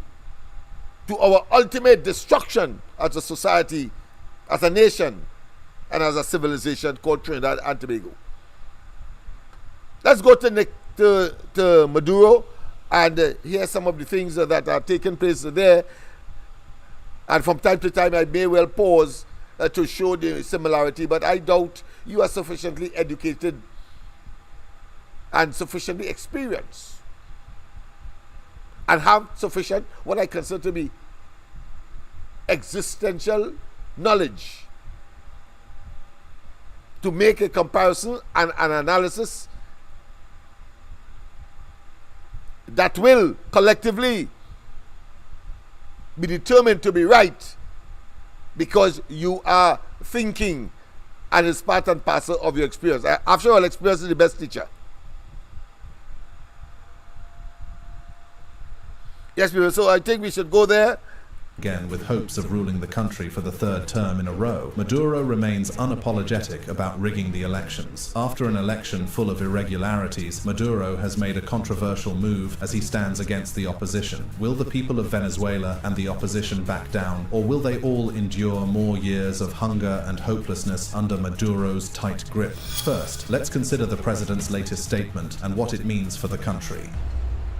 to our ultimate destruction as a society, as a nation, and as a civilization called Trinidad and Tobago. Let's go to Maduro and hear some of the things that are taking place there. And from time to time, I may well pause to show the similarity, but I doubt you are sufficiently educated and sufficiently experienced and have sufficient, what I consider to be existential knowledge to make a comparison and an analysis that will collectively be determined to be right, because you are thinking and it's part and parcel of your experience. After all, experience is the best teacher. Yes, people, so I think we should go there. Again, with hopes of ruling the country for the third term in a row, Maduro remains unapologetic about rigging the elections. After an election full of irregularities, Maduro has made a controversial move as he stands against the opposition. Will the people of Venezuela and the opposition back down, or will they all endure more years of hunger and hopelessness under Maduro's tight grip? First, let's consider the president's latest statement and what it means for the country.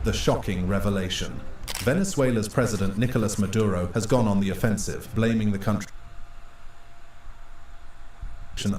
The shocking revelation. Venezuela's President Nicolas Maduro has gone on the offensive, blaming the country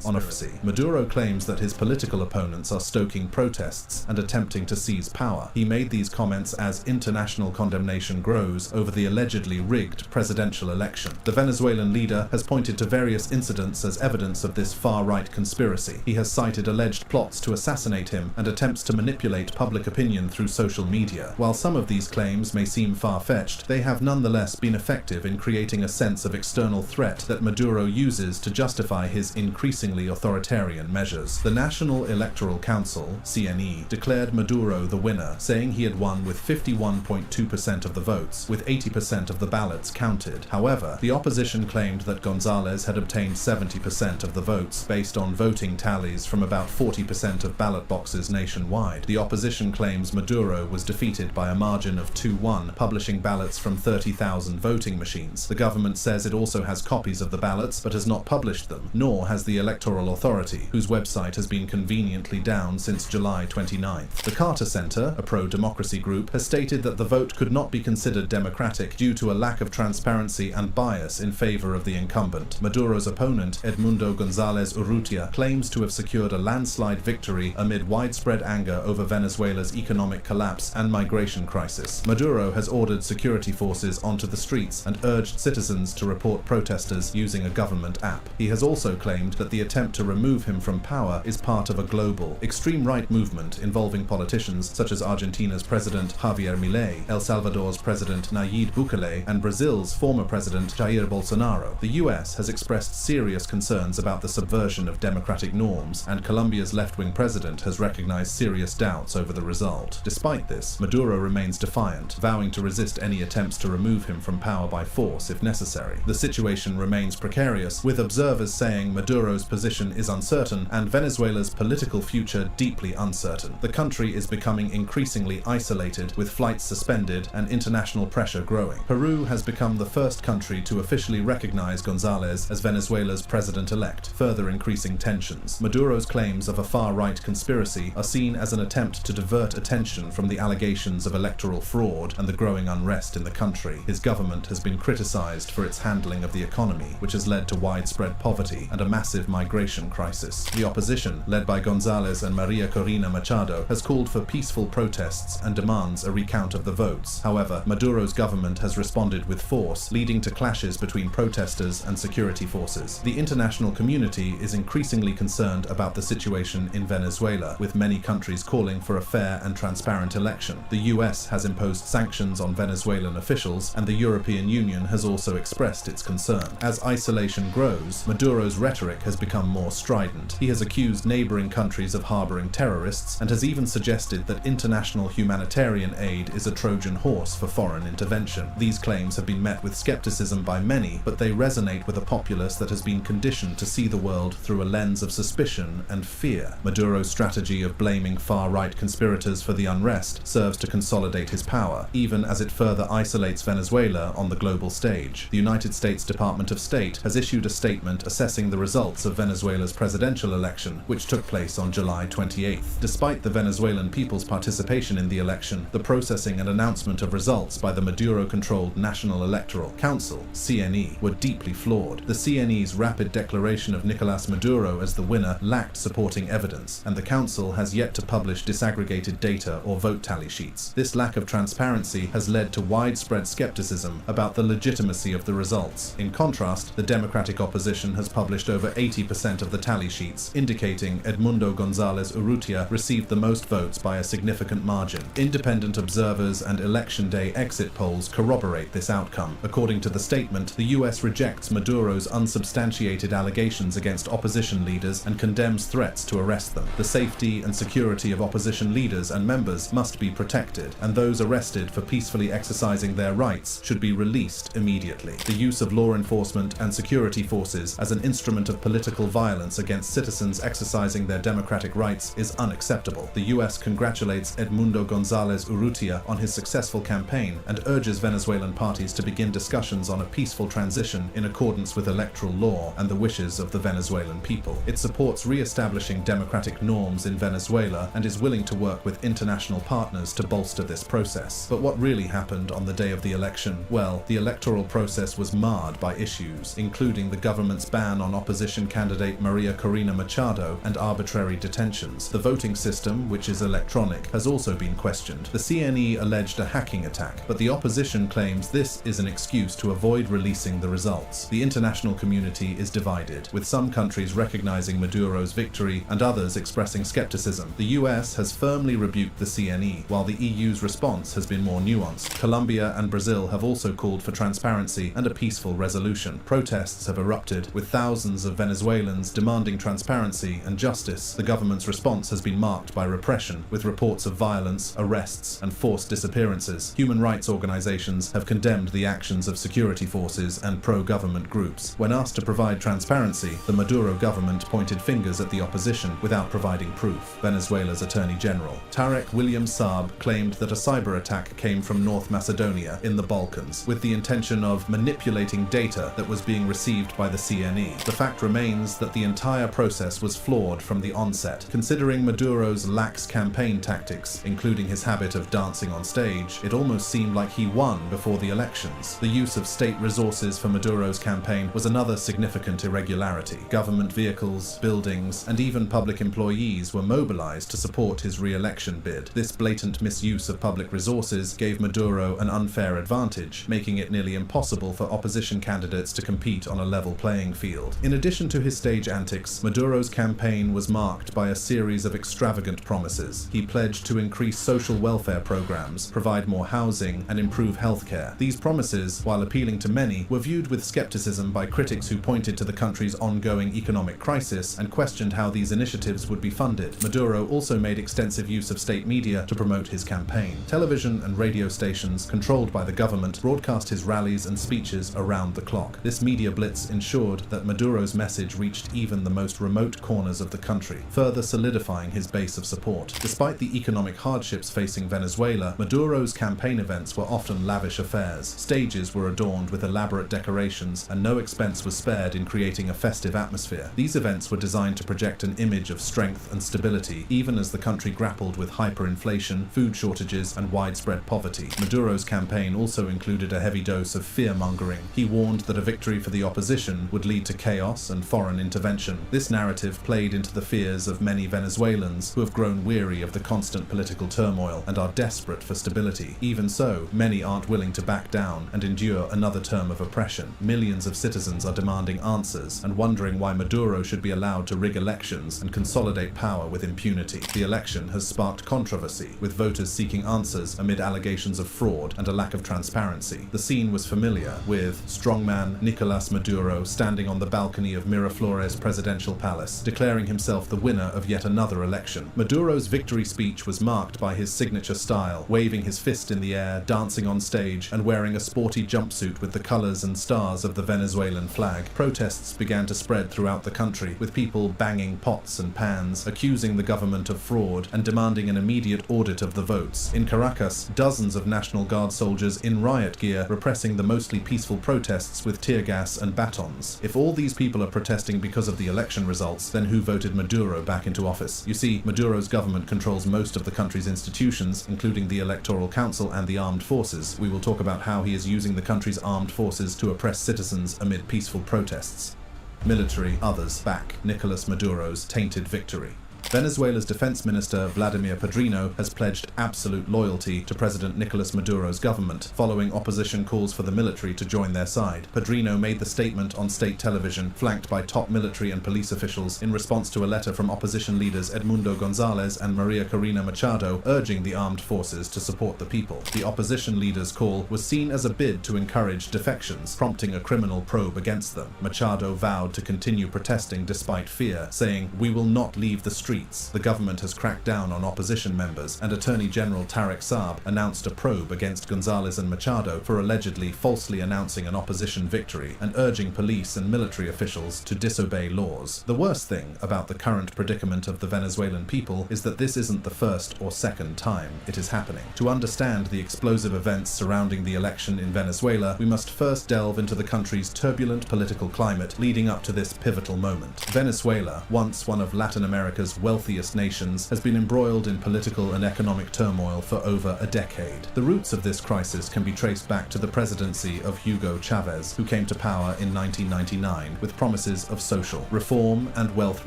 on office. Maduro claims that his political opponents are stoking protests and attempting to seize power. He made these comments as international condemnation grows over the allegedly rigged presidential election. The Venezuelan leader has pointed to various incidents as evidence of this far-right conspiracy. He has cited alleged plots to assassinate him and attempts to manipulate public opinion through social media. While some of these claims may seem far-fetched, they have nonetheless been effective in creating a sense of external threat that Maduro uses to justify his increasingly authoritarian measures. The National Electoral Council, CNE, declared Maduro the winner, saying he had won with 51.2% of the votes, with 80% of the ballots counted. However, the opposition claimed that Gonzalez had obtained 70% of the votes, based on voting tallies from about 40% of ballot boxes nationwide. The opposition claims Maduro was defeated by a margin of 2-1, publishing ballots from 30,000 voting machines. The government says it also has copies of the ballots, but has not published them, nor has the Electoral Authority, whose website has been conveniently down since July 29th. The Carter Center, a pro-democracy group, has stated that the vote could not be considered democratic due to a lack of transparency and bias in favor of the incumbent. Maduro's opponent, Edmundo González Urrutia, claims to have secured a landslide victory amid widespread anger over Venezuela's economic collapse and migration crisis. Maduro has ordered security forces onto the streets and urged citizens to report protesters using a government app. He has also claimed that the attempt to remove him from power is part of a global, extreme-right movement involving politicians such as Argentina's President Javier Milei, El Salvador's President Nayib Bukele, and Brazil's former President Jair Bolsonaro. The US has expressed serious concerns about the subversion of democratic norms, and Colombia's left-wing president has recognized serious doubts over the result. Despite this, Maduro remains defiant, vowing to resist any attempts to remove him from power by force if necessary. The situation remains precarious, with observers saying Maduro's position is uncertain and Venezuela's political future deeply uncertain. The country is becoming increasingly isolated, with flights suspended and international pressure growing. Peru has become the first country to officially recognize González as Venezuela's president-elect, further increasing tensions. Maduro's claims of a far-right conspiracy are seen as an attempt to divert attention from the allegations of electoral fraud and the growing unrest in the country. His government has been criticized for its handling of the economy, which has led to widespread poverty and a massive migration crisis. The opposition, led by González and Maria Corina Machado, has called for peaceful protests and demands a recount of the votes. However, Maduro's government has responded with force, leading to clashes between protesters and security forces. The international community is increasingly concerned about the situation in Venezuela, with many countries calling for a fair and transparent election. The US has imposed sanctions on Venezuelan officials, and the European Union has also expressed its concern. As isolation grows, Maduro's rhetoric has has become more strident. He has accused neighboring countries of harboring terrorists and has even suggested that international humanitarian aid is a Trojan horse for foreign intervention. These claims have been met with skepticism by many, but they resonate with a populace that has been conditioned to see the world through a lens of suspicion and fear. Maduro's strategy of blaming far-right conspirators for the unrest serves to consolidate his power, even as it further isolates Venezuela on the global stage. The United States Department of State has issued a statement assessing the results of Venezuela's presidential election, which took place on July 28th. Despite the Venezuelan people's participation in the election, the processing and announcement of results by the Maduro-controlled National Electoral Council, CNE, were deeply flawed. The CNE's rapid declaration of Nicolás Maduro as the winner lacked supporting evidence, and the council has yet to publish disaggregated data or vote tally sheets. This lack of transparency has led to widespread skepticism about the legitimacy of the results. In contrast, the Democratic opposition has published over 80% of the tally sheets, indicating Edmundo González Urrutia received the most votes by a significant margin. Independent observers and election day exit polls corroborate this outcome. According to the statement, the US rejects Maduro's unsubstantiated allegations against opposition leaders and condemns threats to arrest them. The safety and security of opposition leaders and members must be protected, and those arrested for peacefully exercising their rights should be released immediately. The use of law enforcement and security forces as an instrument of political violence against citizens exercising their democratic rights is unacceptable. The US congratulates Edmundo González Urrutia on his successful campaign and urges Venezuelan parties to begin discussions on a peaceful transition in accordance with electoral law and the wishes of the Venezuelan people. It supports re-establishing democratic norms in Venezuela and is willing to work with international partners to bolster this process. But what really happened on the day of the election? Well, the electoral process was marred by issues, including the government's ban on opposition candidate Maria Corina Machado and arbitrary detentions. The voting system, which is electronic, has also been questioned. The CNE alleged a hacking attack, but the opposition claims this is an excuse to avoid releasing the results. The international community is divided, with some countries recognizing Maduro's victory and others expressing skepticism. The US has firmly rebuked the CNE, while the EU's response has been more nuanced. Colombia and Brazil have also called for transparency and a peaceful resolution. Protests have erupted, with thousands of Venezuelans demanding transparency and justice. The government's response has been marked by repression, with reports of violence, arrests, and forced disappearances. Human rights organizations have condemned the actions of security forces and pro-government groups. When asked to provide transparency, the Maduro government pointed fingers at the opposition without providing proof. Venezuela's Attorney General, Tarek William Saab, claimed that a cyber attack came from North Macedonia in the Balkans, with the intention of manipulating data that was being received by the CNE. The fact remains that the entire process was flawed from the onset. Considering Maduro's lax campaign tactics, including his habit of dancing on stage, it almost seemed like he won before the elections. The use of state resources for Maduro's campaign was another significant irregularity. Government vehicles, buildings, and even public employees were mobilized to support his re-election bid. This blatant misuse of public resources gave Maduro an unfair advantage, making it nearly impossible for opposition candidates to compete on a level playing field. In addition to his stage antics, Maduro's campaign was marked by a series of extravagant promises. He pledged to increase social welfare programs, provide more housing, and improve healthcare. These promises, while appealing to many, were viewed with skepticism by critics who pointed to the country's ongoing economic crisis and questioned how these initiatives would be funded. Maduro also made extensive use of state media to promote his campaign. Television and radio stations, controlled by the government, broadcast his rallies and speeches around the clock. This media blitz ensured that Maduro's message reached even the most remote corners of the country, further solidifying his base of support. Despite the economic hardships facing Venezuela, Maduro's campaign events were often lavish affairs. Stages were adorned with elaborate decorations, and no expense was spared in creating a festive atmosphere. These events were designed to project an image of strength and stability, even as the country grappled with hyperinflation, food shortages, and widespread poverty. Maduro's campaign also included a heavy dose of fear-mongering. He warned that a victory for the opposition would lead to chaos and foreign intervention. This narrative played into the fears of many Venezuelans who have grown weary of the constant political turmoil and are desperate for stability. Even so, many aren't willing to back down and endure another term of oppression. Millions of citizens are demanding answers and wondering why Maduro should be allowed to rig elections and consolidate power with impunity. The election has sparked controversy, with voters seeking answers amid allegations of fraud and a lack of transparency. The scene was familiar, with strongman Nicolás Maduro standing on the balcony of Miraflores presidential palace, declaring himself the winner of yet another election. Maduro's victory speech was marked by his signature style, waving his fist in the air, dancing on stage, and wearing a sporty jumpsuit with the colors and stars of the Venezuelan flag. Protests began to spread throughout the country, with people banging pots and pans, accusing the government of fraud, and demanding an immediate audit of the votes. In Caracas, dozens of National Guard soldiers in riot gear repressing the mostly peaceful protests with tear gas and batons. If all these people are protesting because of the election results, then who voted Maduro back into office? You see, Maduro's government controls most of the country's institutions, including the Electoral Council and the armed forces. We will talk about how he is using the country's armed forces to oppress citizens amid peaceful protests. Military, others, back Nicolas Maduro's tainted victory. Venezuela's defense minister Vladimir Padrino has pledged absolute loyalty to President Nicolas Maduro's government, following opposition calls for the military to join their side. Padrino made the statement on state television, flanked by top military and police officials, in response to a letter from opposition leaders Edmundo Gonzalez and Maria Corina Machado urging the armed forces to support the people. The opposition leader's call was seen as a bid to encourage defections, prompting a criminal probe against them. Machado vowed to continue protesting despite fear, saying, "We will not leave the streets." The government has cracked down on opposition members, and Attorney General Tarek Saab announced a probe against Gonzalez and Machado for allegedly falsely announcing an opposition victory and urging police and military officials to disobey laws. The worst thing about the current predicament of the Venezuelan people is that this isn't the first or second time it is happening. To understand the explosive events surrounding the election in Venezuela, we must first delve into the country's turbulent political climate leading up to this pivotal moment. Venezuela, once one of Latin America's wealthiest nations, has been embroiled in political and economic turmoil for over a decade. The roots of this crisis can be traced back to the presidency of Hugo Chavez, who came to power in 1999 with promises of social reform and wealth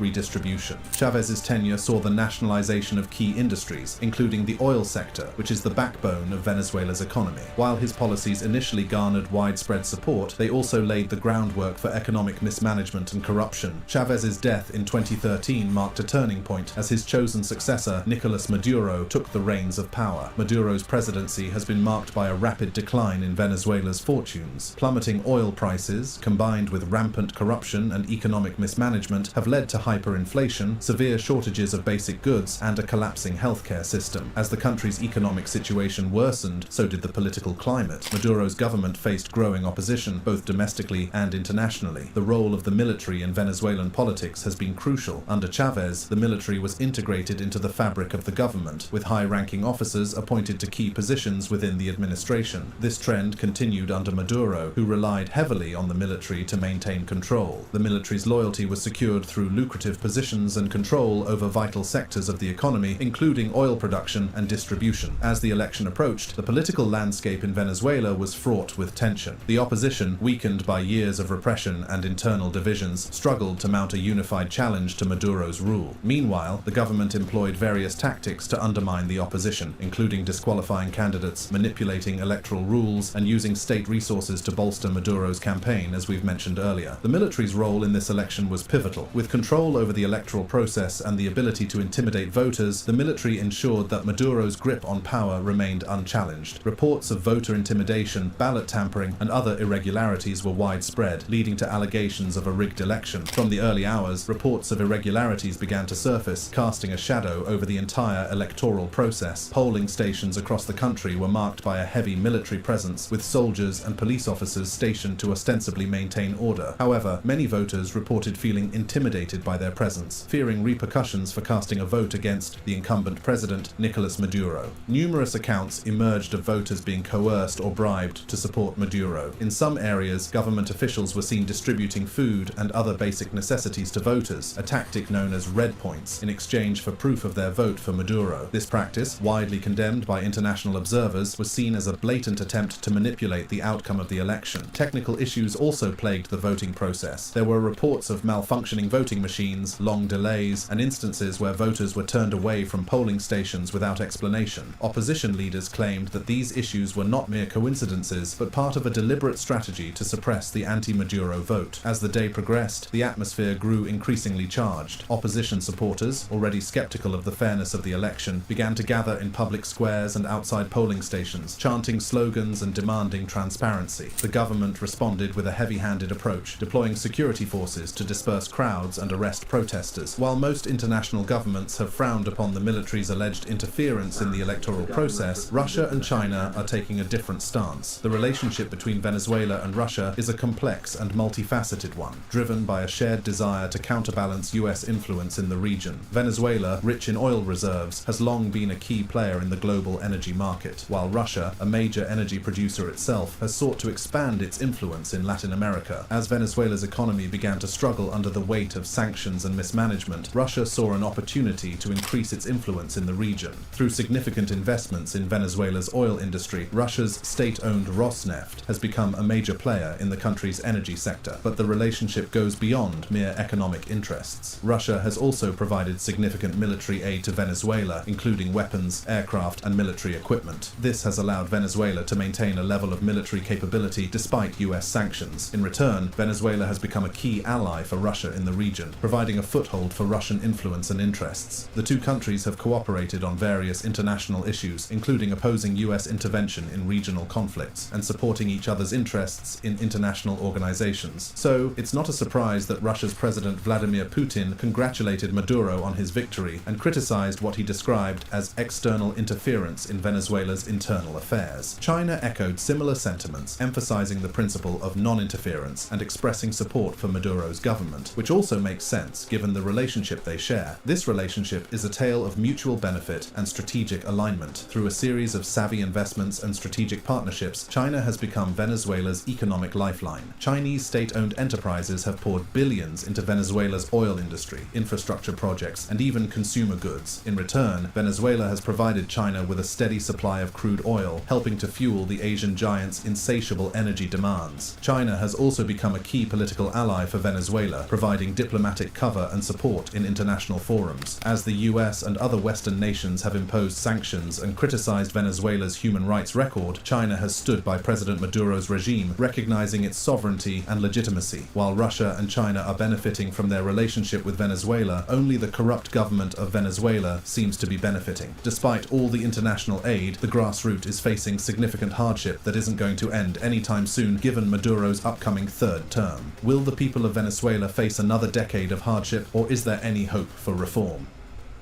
redistribution. Chavez's tenure saw the nationalization of key industries, including the oil sector, which is the backbone of Venezuela's economy. While his policies initially garnered widespread support, they also laid the groundwork for economic mismanagement and corruption. Chavez's death in 2013 marked a turning point as his chosen successor, Nicolas Maduro, took the reins of power. Maduro's presidency has been marked by a rapid decline in Venezuela's fortunes. Plummeting oil prices, combined with rampant corruption and economic mismanagement, have led to hyperinflation, severe shortages of basic goods, and a collapsing healthcare system. As the country's economic situation worsened, so did the political climate. Maduro's government faced growing opposition, both domestically and internationally. The role of the military in Venezuelan politics has been crucial. Under Chavez, the military was integrated into the fabric of the government, with high-ranking officers appointed to key positions within the administration. This trend continued under Maduro, who relied heavily on the military to maintain control. The military's loyalty was secured through lucrative positions and control over vital sectors of the economy, including oil production and distribution. As the election approached, the political landscape in Venezuela was fraught with tension. The opposition, weakened by years of repression and internal divisions, struggled to mount a unified challenge to Maduro's rule. Meanwhile, the government employed various tactics to undermine the opposition, including disqualifying candidates, manipulating electoral rules, and using state resources to bolster Maduro's campaign, as we've mentioned earlier. The military's role in this election was pivotal. With control over the electoral process and the ability to intimidate voters, the military ensured that Maduro's grip on power remained unchallenged. Reports of voter intimidation, ballot tampering, and other irregularities were widespread, leading to allegations of a rigged election. From the early hours, reports of irregularities began to surface, casting a shadow over the entire electoral process. Polling stations across the country were marked by a heavy military presence, with soldiers and police officers stationed to ostensibly maintain order. However, many voters reported feeling intimidated by their presence, fearing repercussions for casting a vote against the incumbent president, Nicolas Maduro. Numerous accounts emerged of voters being coerced or bribed to support Maduro. In some areas, government officials were seen distributing food and other basic necessities to voters, a tactic known as red points, in exchange for proof of their vote for Maduro. This practice, widely condemned by international observers, was seen as a blatant attempt to manipulate the outcome of the election. Technical issues also plagued the voting process. There were reports of malfunctioning voting machines, long delays, and instances where voters were turned away from polling stations without explanation. Opposition leaders claimed that these issues were not mere coincidences, but part of a deliberate strategy to suppress the anti-Maduro vote. As the day progressed, the atmosphere grew increasingly charged. Opposition supporters Supporters, already skeptical of the fairness of the election, began to gather in public squares and outside polling stations, chanting slogans and demanding transparency. The government responded with a heavy-handed approach, deploying security forces to disperse crowds and arrest protesters. While most international governments have frowned upon the military's alleged interference in the electoral process, Russia and China are taking a different stance. The relationship between Venezuela and Russia is a complex and multifaceted one, driven by a shared desire to counterbalance US influence in the region. Venezuela, rich in oil reserves, has long been a key player in the global energy market, while Russia, a major energy producer itself, has sought to expand its influence in Latin America. As Venezuela's economy began to struggle under the weight of sanctions and mismanagement, Russia saw an opportunity to increase its influence in the region. Through significant investments in Venezuela's oil industry, Russia's state-owned Rosneft has become a major player in the country's energy sector, but the relationship goes beyond mere economic interests. Russia has also provided significant military aid to Venezuela, including weapons, aircraft, and military equipment. This has allowed Venezuela to maintain a level of military capability despite US sanctions. In return, Venezuela has become a key ally for Russia in the region, providing a foothold for Russian influence and interests. The two countries have cooperated on various international issues, including opposing US intervention in regional conflicts and supporting each other's interests in international organizations. So, it's not a surprise that Russia's President Vladimir Putin congratulated Maduro on his victory and criticized what he described as external interference in Venezuela's internal affairs. China echoed similar sentiments, emphasizing the principle of non-interference and expressing support for Maduro's government, which also makes sense given the relationship they share. This relationship is a tale of mutual benefit and strategic alignment. Through a series of savvy investments and strategic partnerships, China has become Venezuela's economic lifeline. Chinese state-owned enterprises have poured billions into Venezuela's oil industry, infrastructure projects, and even consumer goods. In return, Venezuela has provided China with a steady supply of crude oil, helping to fuel the Asian giant's insatiable energy demands. China has also become a key political ally for Venezuela, providing diplomatic cover and support in international forums. As the US and other Western nations have imposed sanctions and criticized Venezuela's human rights record, China has stood by President Maduro's regime, recognizing its sovereignty and legitimacy. While Russia and China are benefiting from their relationship with Venezuela, only the corrupt government of Venezuela seems to be benefiting. Despite all the international aid, the grassroots is facing significant hardship that isn't going to end anytime soon given Maduro's upcoming third term. Will the people of Venezuela face another decade of hardship, or is there any hope for reform?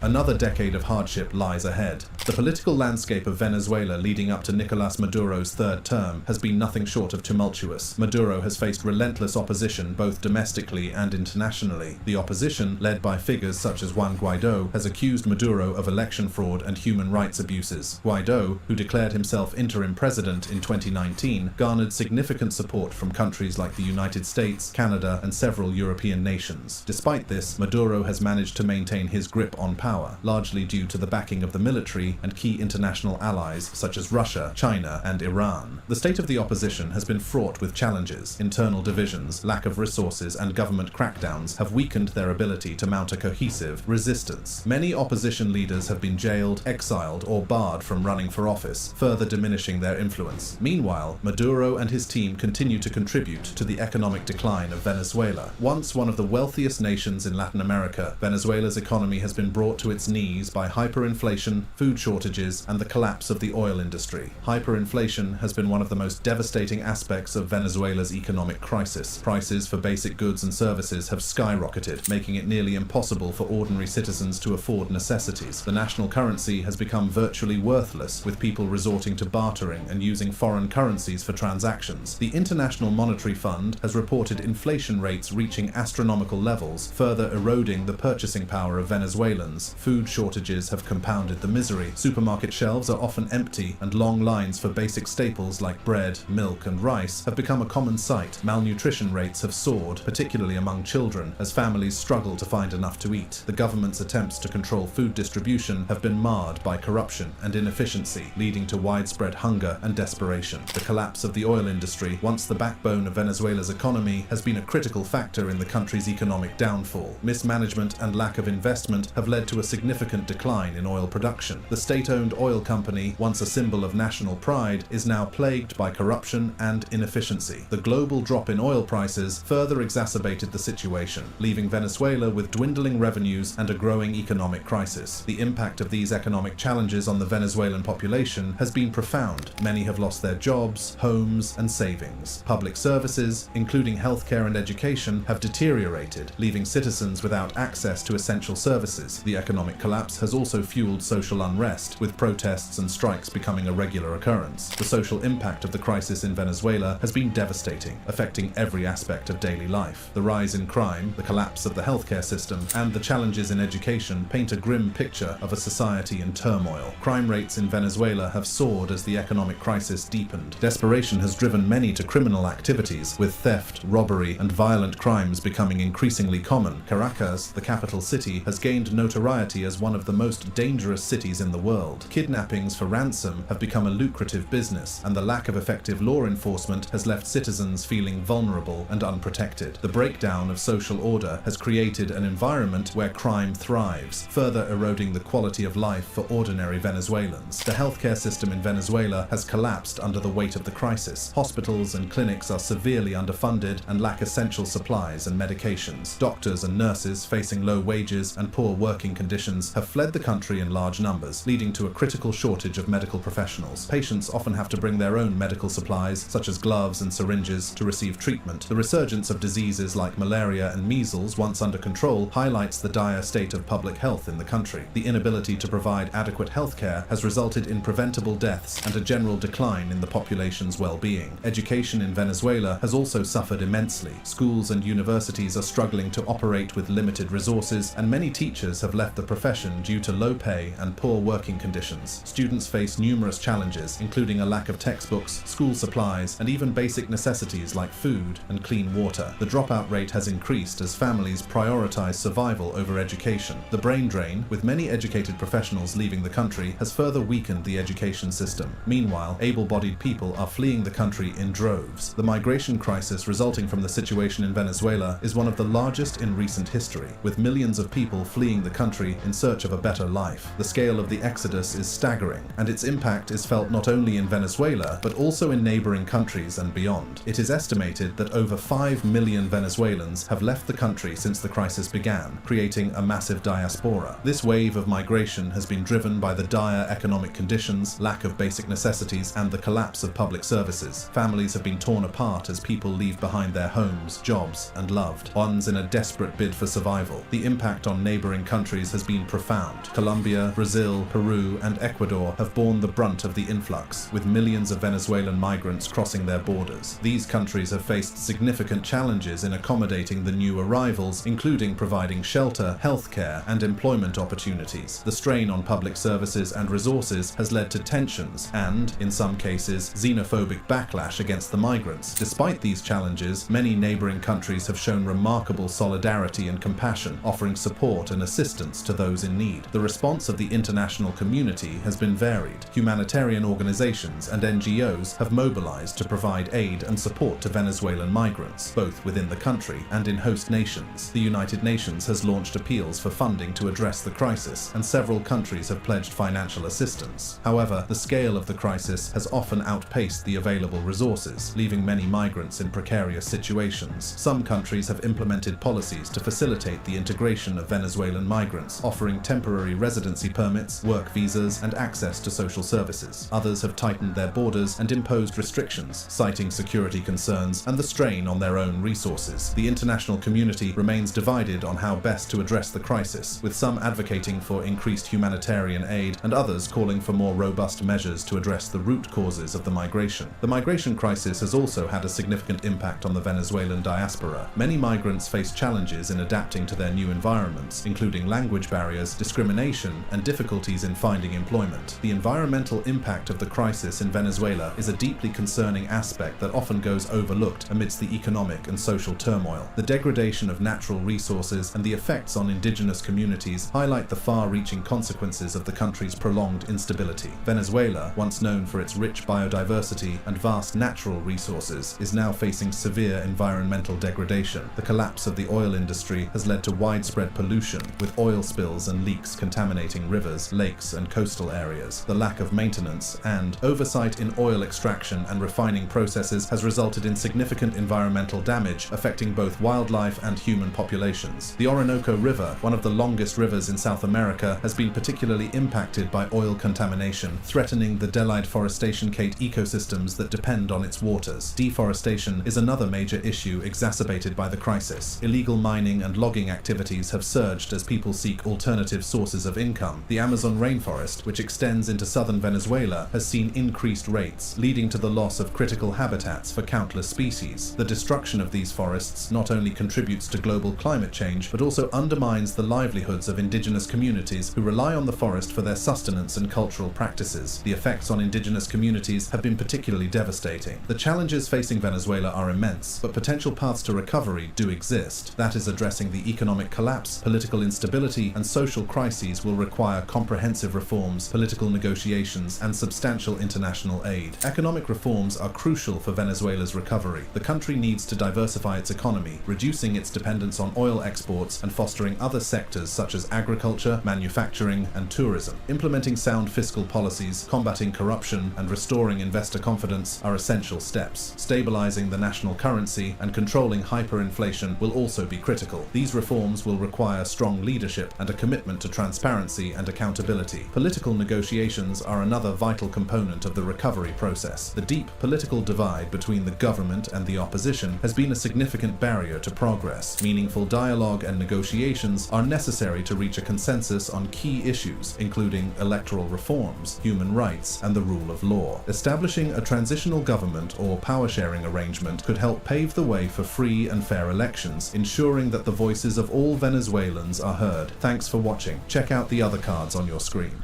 Another decade of hardship lies ahead. The political landscape of Venezuela leading up to Nicolas Maduro's third term has been nothing short of tumultuous. Maduro has faced relentless opposition both domestically and internationally. The opposition, led by figures such as Juan Guaido, has accused Maduro of election fraud and human rights abuses. Guaido, who declared himself interim president in 2019, garnered significant support from countries like the United States, Canada, and several European nations. Despite this, Maduro has managed to maintain his grip on power, largely due to the backing of the military and key international allies such as Russia, China, and Iran. The state of the opposition has been fraught with challenges. Internal divisions, lack of resources, and government crackdowns have weakened their ability to mount a cohesive resistance. Many opposition leaders have been jailed, exiled, or barred from running for office, further diminishing their influence. Meanwhile, Maduro and his team continue to contribute to the economic decline of Venezuela. Once one of the wealthiest nations in Latin America, Venezuela's economy has been brought to its knees by hyperinflation, food shortages, and the collapse of the oil industry. Hyperinflation has been one of the most devastating aspects of Venezuela's economic crisis. Prices for basic goods and services have skyrocketed, making it nearly impossible for ordinary citizens to afford necessities. The national currency has become virtually worthless, with people resorting to bartering and using foreign currencies for transactions. The International Monetary Fund has reported inflation rates reaching astronomical levels, further eroding the purchasing power of Venezuelans. Food shortages have compounded the misery. Supermarket shelves are often empty, and long lines for basic staples like bread, milk, and rice have become a common sight. Malnutrition rates have soared, particularly among children, as families struggle to find enough to eat. The government's attempts to control food distribution have been marred by corruption and inefficiency, leading to widespread hunger and desperation. The collapse of the oil industry, once the backbone of Venezuela's economy, has been a critical factor in the country's economic downfall. Mismanagement and lack of investment have led to to a significant decline in oil production. The state-owned oil company, once a symbol of national pride, is now plagued by corruption and inefficiency. The global drop in oil prices further exacerbated the situation, leaving Venezuela with dwindling revenues and a growing economic crisis. The impact of these economic challenges on the Venezuelan population has been profound. Many have lost their jobs, homes, and savings. Public services, including healthcare and education, have deteriorated, leaving citizens without access to essential services. The economic collapse has also fueled social unrest, with protests and strikes becoming a regular occurrence. The social impact of the crisis in Venezuela has been devastating, affecting every aspect of daily life. The rise in crime, the collapse of the healthcare system, and the challenges in education paint a grim picture of a society in turmoil. Crime rates in Venezuela have soared as the economic crisis deepened. Desperation has driven many to criminal activities, with theft, robbery, and violent crimes becoming increasingly common. Caracas, the capital city, has gained notoriety as one of the most dangerous cities in the world. Kidnappings for ransom have become a lucrative business, and the lack of effective law enforcement has left citizens feeling vulnerable and unprotected. The breakdown of social order has created an environment where crime thrives, further eroding the quality of life for ordinary Venezuelans. The healthcare system in Venezuela has collapsed under the weight of the crisis. Hospitals and clinics are severely underfunded and lack essential supplies and medications. Doctors and nurses, facing low wages and poor working conditions, have fled the country in large numbers, leading to a critical shortage of medical professionals. Patients often have to bring their own medical supplies, such as gloves and syringes, to receive treatment. The resurgence of diseases like malaria and measles, once under control, highlights the dire state of public health in the country. The inability to provide adequate health care has resulted in preventable deaths and a general decline in the population's well-being. Education in Venezuela has also suffered immensely. Schools and universities are struggling to operate with limited resources, and many teachers have left the profession due to low pay and poor working conditions. Students face numerous challenges, including a lack of textbooks, school supplies, and even basic necessities like food and clean water. The dropout rate has increased as families prioritize survival over education. The brain drain, with many educated professionals leaving the country, has further weakened the education system. Meanwhile, able-bodied people are fleeing the country in droves. The migration crisis resulting from the situation in Venezuela is one of the largest in recent history, with millions of people fleeing the country in search of a better life. The scale of the exodus is staggering, and its impact is felt not only in Venezuela, but also in neighboring countries and beyond. It is estimated that over 5 million Venezuelans have left the country since the crisis began, creating a massive diaspora. This wave of migration has been driven by the dire economic conditions, lack of basic necessities, and the collapse of public services. Families have been torn apart as people leave behind their homes, jobs, and loved ones in a desperate bid for survival. The impact on neighboring countries has been profound. Colombia, Brazil, Peru, and Ecuador have borne the brunt of the influx, with millions of Venezuelan migrants crossing their borders. These countries have faced significant challenges in accommodating the new arrivals, including providing shelter, healthcare, and employment opportunities. The strain on public services and resources has led to tensions and, in some cases, xenophobic backlash against the migrants. Despite these challenges, many neighboring countries have shown remarkable solidarity and compassion, offering support and assistance to those in need. The response of the international community has been varied. Humanitarian organizations and NGOs have mobilized to provide aid and support to Venezuelan migrants, both within the country and in host nations. The United Nations has launched appeals for funding to address the crisis, and several countries have pledged financial assistance. However, the scale of the crisis has often outpaced the available resources, leaving many migrants in precarious situations. Some countries have implemented policies to facilitate the integration of Venezuelan migrants, offering temporary residency permits, work visas, and access to social services. Others have tightened their borders and imposed restrictions, citing security concerns and the strain on their own resources. The international community remains divided on how best to address the crisis, with some advocating for increased humanitarian aid and others calling for more robust measures to address the root causes of the migration. The migration crisis has also had a significant impact on the Venezuelan diaspora. Many migrants face challenges in adapting to their new environments, including language barriers, discrimination, and difficulties in finding employment. The environmental impact of the crisis in Venezuela is a deeply concerning aspect that often goes overlooked amidst the economic and social turmoil. The degradation of natural resources and the effects on indigenous communities highlight the far-reaching consequences of the country's prolonged instability. Venezuela, once known for its rich biodiversity and vast natural resources, is now facing severe environmental degradation. The collapse of the oil industry has led to widespread pollution, with oil spills and leaks contaminating rivers, lakes, and coastal areas. The lack of maintenance and oversight in oil extraction and refining processes has resulted in significant environmental damage affecting both wildlife and human populations. The Orinoco River, one of the longest rivers in South America, has been particularly impacted by oil contamination, threatening the deforestation-caused ecosystems that depend on its waters. Deforestation is another major issue exacerbated by the crisis. Illegal mining and logging activities have surged as people seek alternative sources of income. The Amazon rainforest, which extends into southern Venezuela, has seen increased rates, leading to the loss of critical habitats for countless species. The destruction of these forests not only contributes to global climate change, but also undermines the livelihoods of indigenous communities who rely on the forest for their sustenance and cultural practices. The effects on indigenous communities have been particularly devastating. The challenges facing Venezuela are immense, but potential paths to recovery do exist. That is, addressing the economic collapse, political instability, and social crises will require comprehensive reforms, political negotiations, and substantial international aid. Economic reforms are crucial for Venezuela's recovery. The country needs to diversify its economy, reducing its dependence on oil exports and fostering other sectors such as agriculture, manufacturing, and tourism. Implementing sound fiscal policies, combating corruption, and restoring investor confidence are essential steps. Stabilizing the national currency and controlling hyperinflation will also be critical. These reforms will require strong leadership and a commitment to transparency and accountability. Political negotiations are another vital component of the recovery process. The deep political divide between the government and the opposition has been a significant barrier to progress. Meaningful dialogue and negotiations are necessary to reach a consensus on key issues, including electoral reforms, human rights, and the rule of law. Establishing a transitional government or power-sharing arrangement could help pave the way for free and fair elections, ensuring that the voices of all Venezuelans are heard. Thanks for watching. Check out the other cards on your screen.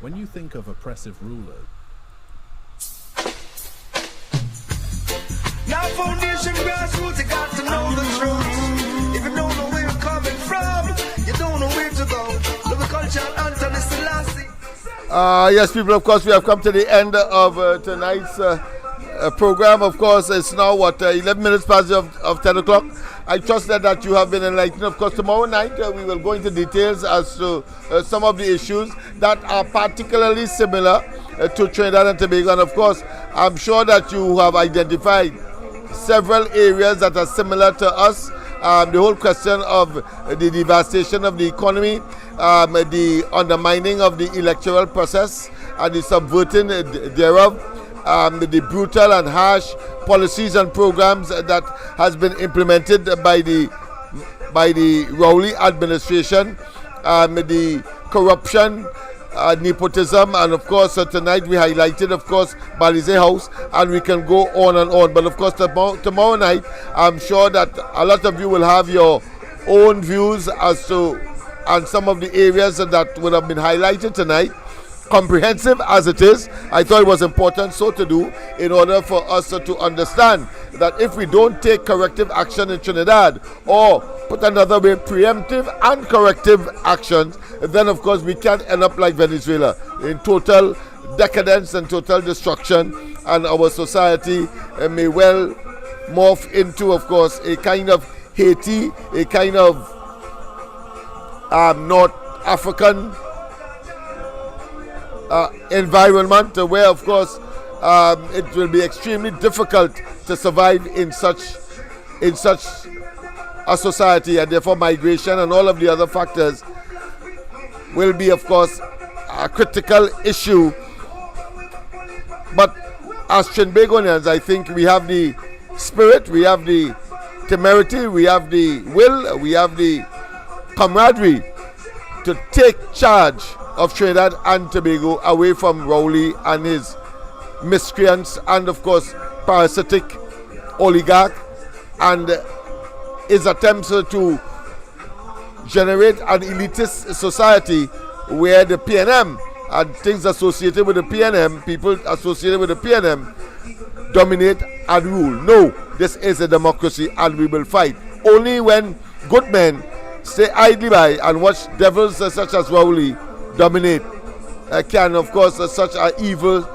When you think of oppressive rulers, Now foundation grassroots, you got to know the truth. If you don't know where you're coming from, you don't know where to go. Love the culture, Anthony Selassie. Yes, people, of course, we have come to the end of tonight's program. Of course, it's now, 11 minutes past of 10 o'clock. I trust that you have been enlightened. Of course, tomorrow night we will go into details as to some of the issues that are particularly similar to Trinidad and Tobago. And of course, I'm sure that you have identified several areas that are similar to us. The whole question of the devastation of the economy, the undermining of the electoral process and the subverting thereof, the brutal and harsh policies and programs that has been implemented by the Rowley administration, the corruption, nepotism, and of course tonight we highlighted, of course, Balisier House, and we can go on and on. But of course tomorrow night I'm sure that a lot of you will have your own views as to and some of the areas that would have been highlighted tonight. Comprehensive as it is, I thought it was important so to do in order for us to understand that if we don't take corrective action in Trinidad, or put another way, preemptive and corrective actions, then of course we can end up like Venezuela in total decadence and total destruction, and our society may well morph into, of course, a kind of Haiti, a kind of North African environment where, of course, it will be extremely difficult to survive in such a society, and therefore migration and all of the other factors will be, of course, a critical issue. But as Trinbagonians, I think we have the spirit, we have the temerity, we have the will, we have the camaraderie to take charge of Trinidad and Tobago away from Rowley and his miscreants and, of course, parasitic oligarch and his attempts to generate an elitist society where the PNM and things associated with the PNM, people associated with the PNM, dominate and rule. No, this is a democracy and we will fight. Only when good men stay idly by and watch devils such as Rowley dominate can, of course, such an evil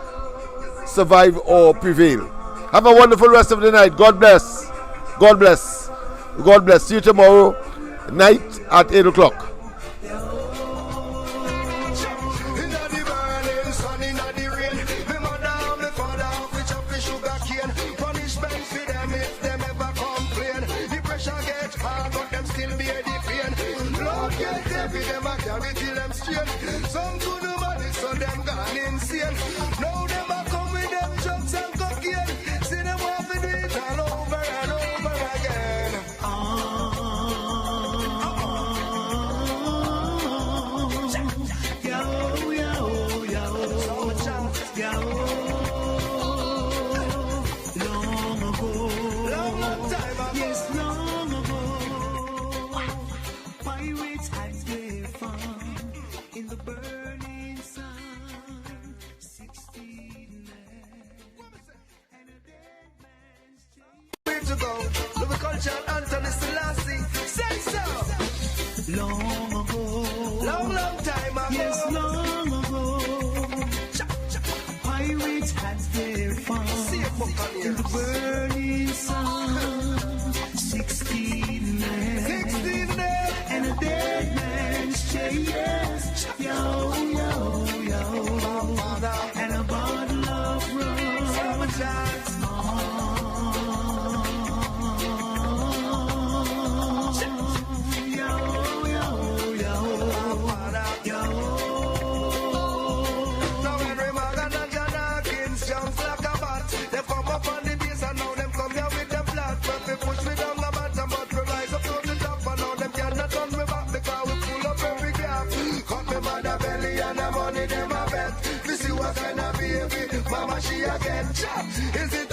survive or prevail. Have a wonderful rest of the night. God bless. God bless. God bless. See you tomorrow night at 8 o'clock. like heavy, them a carry till them straight. Some good money, so them gone insane. Now them a come with them drugs and cocaine. See them want to do it all over and over again. To go, Louis Culture, Anthony Selassie, say so. Long ago, long time ago, yes, long ago, pirates had their fun in the burning sun. 16 men, and a dead man's chase. Yo, yo, yo, and a bottle of rum. Mama, she a get chopped. Is it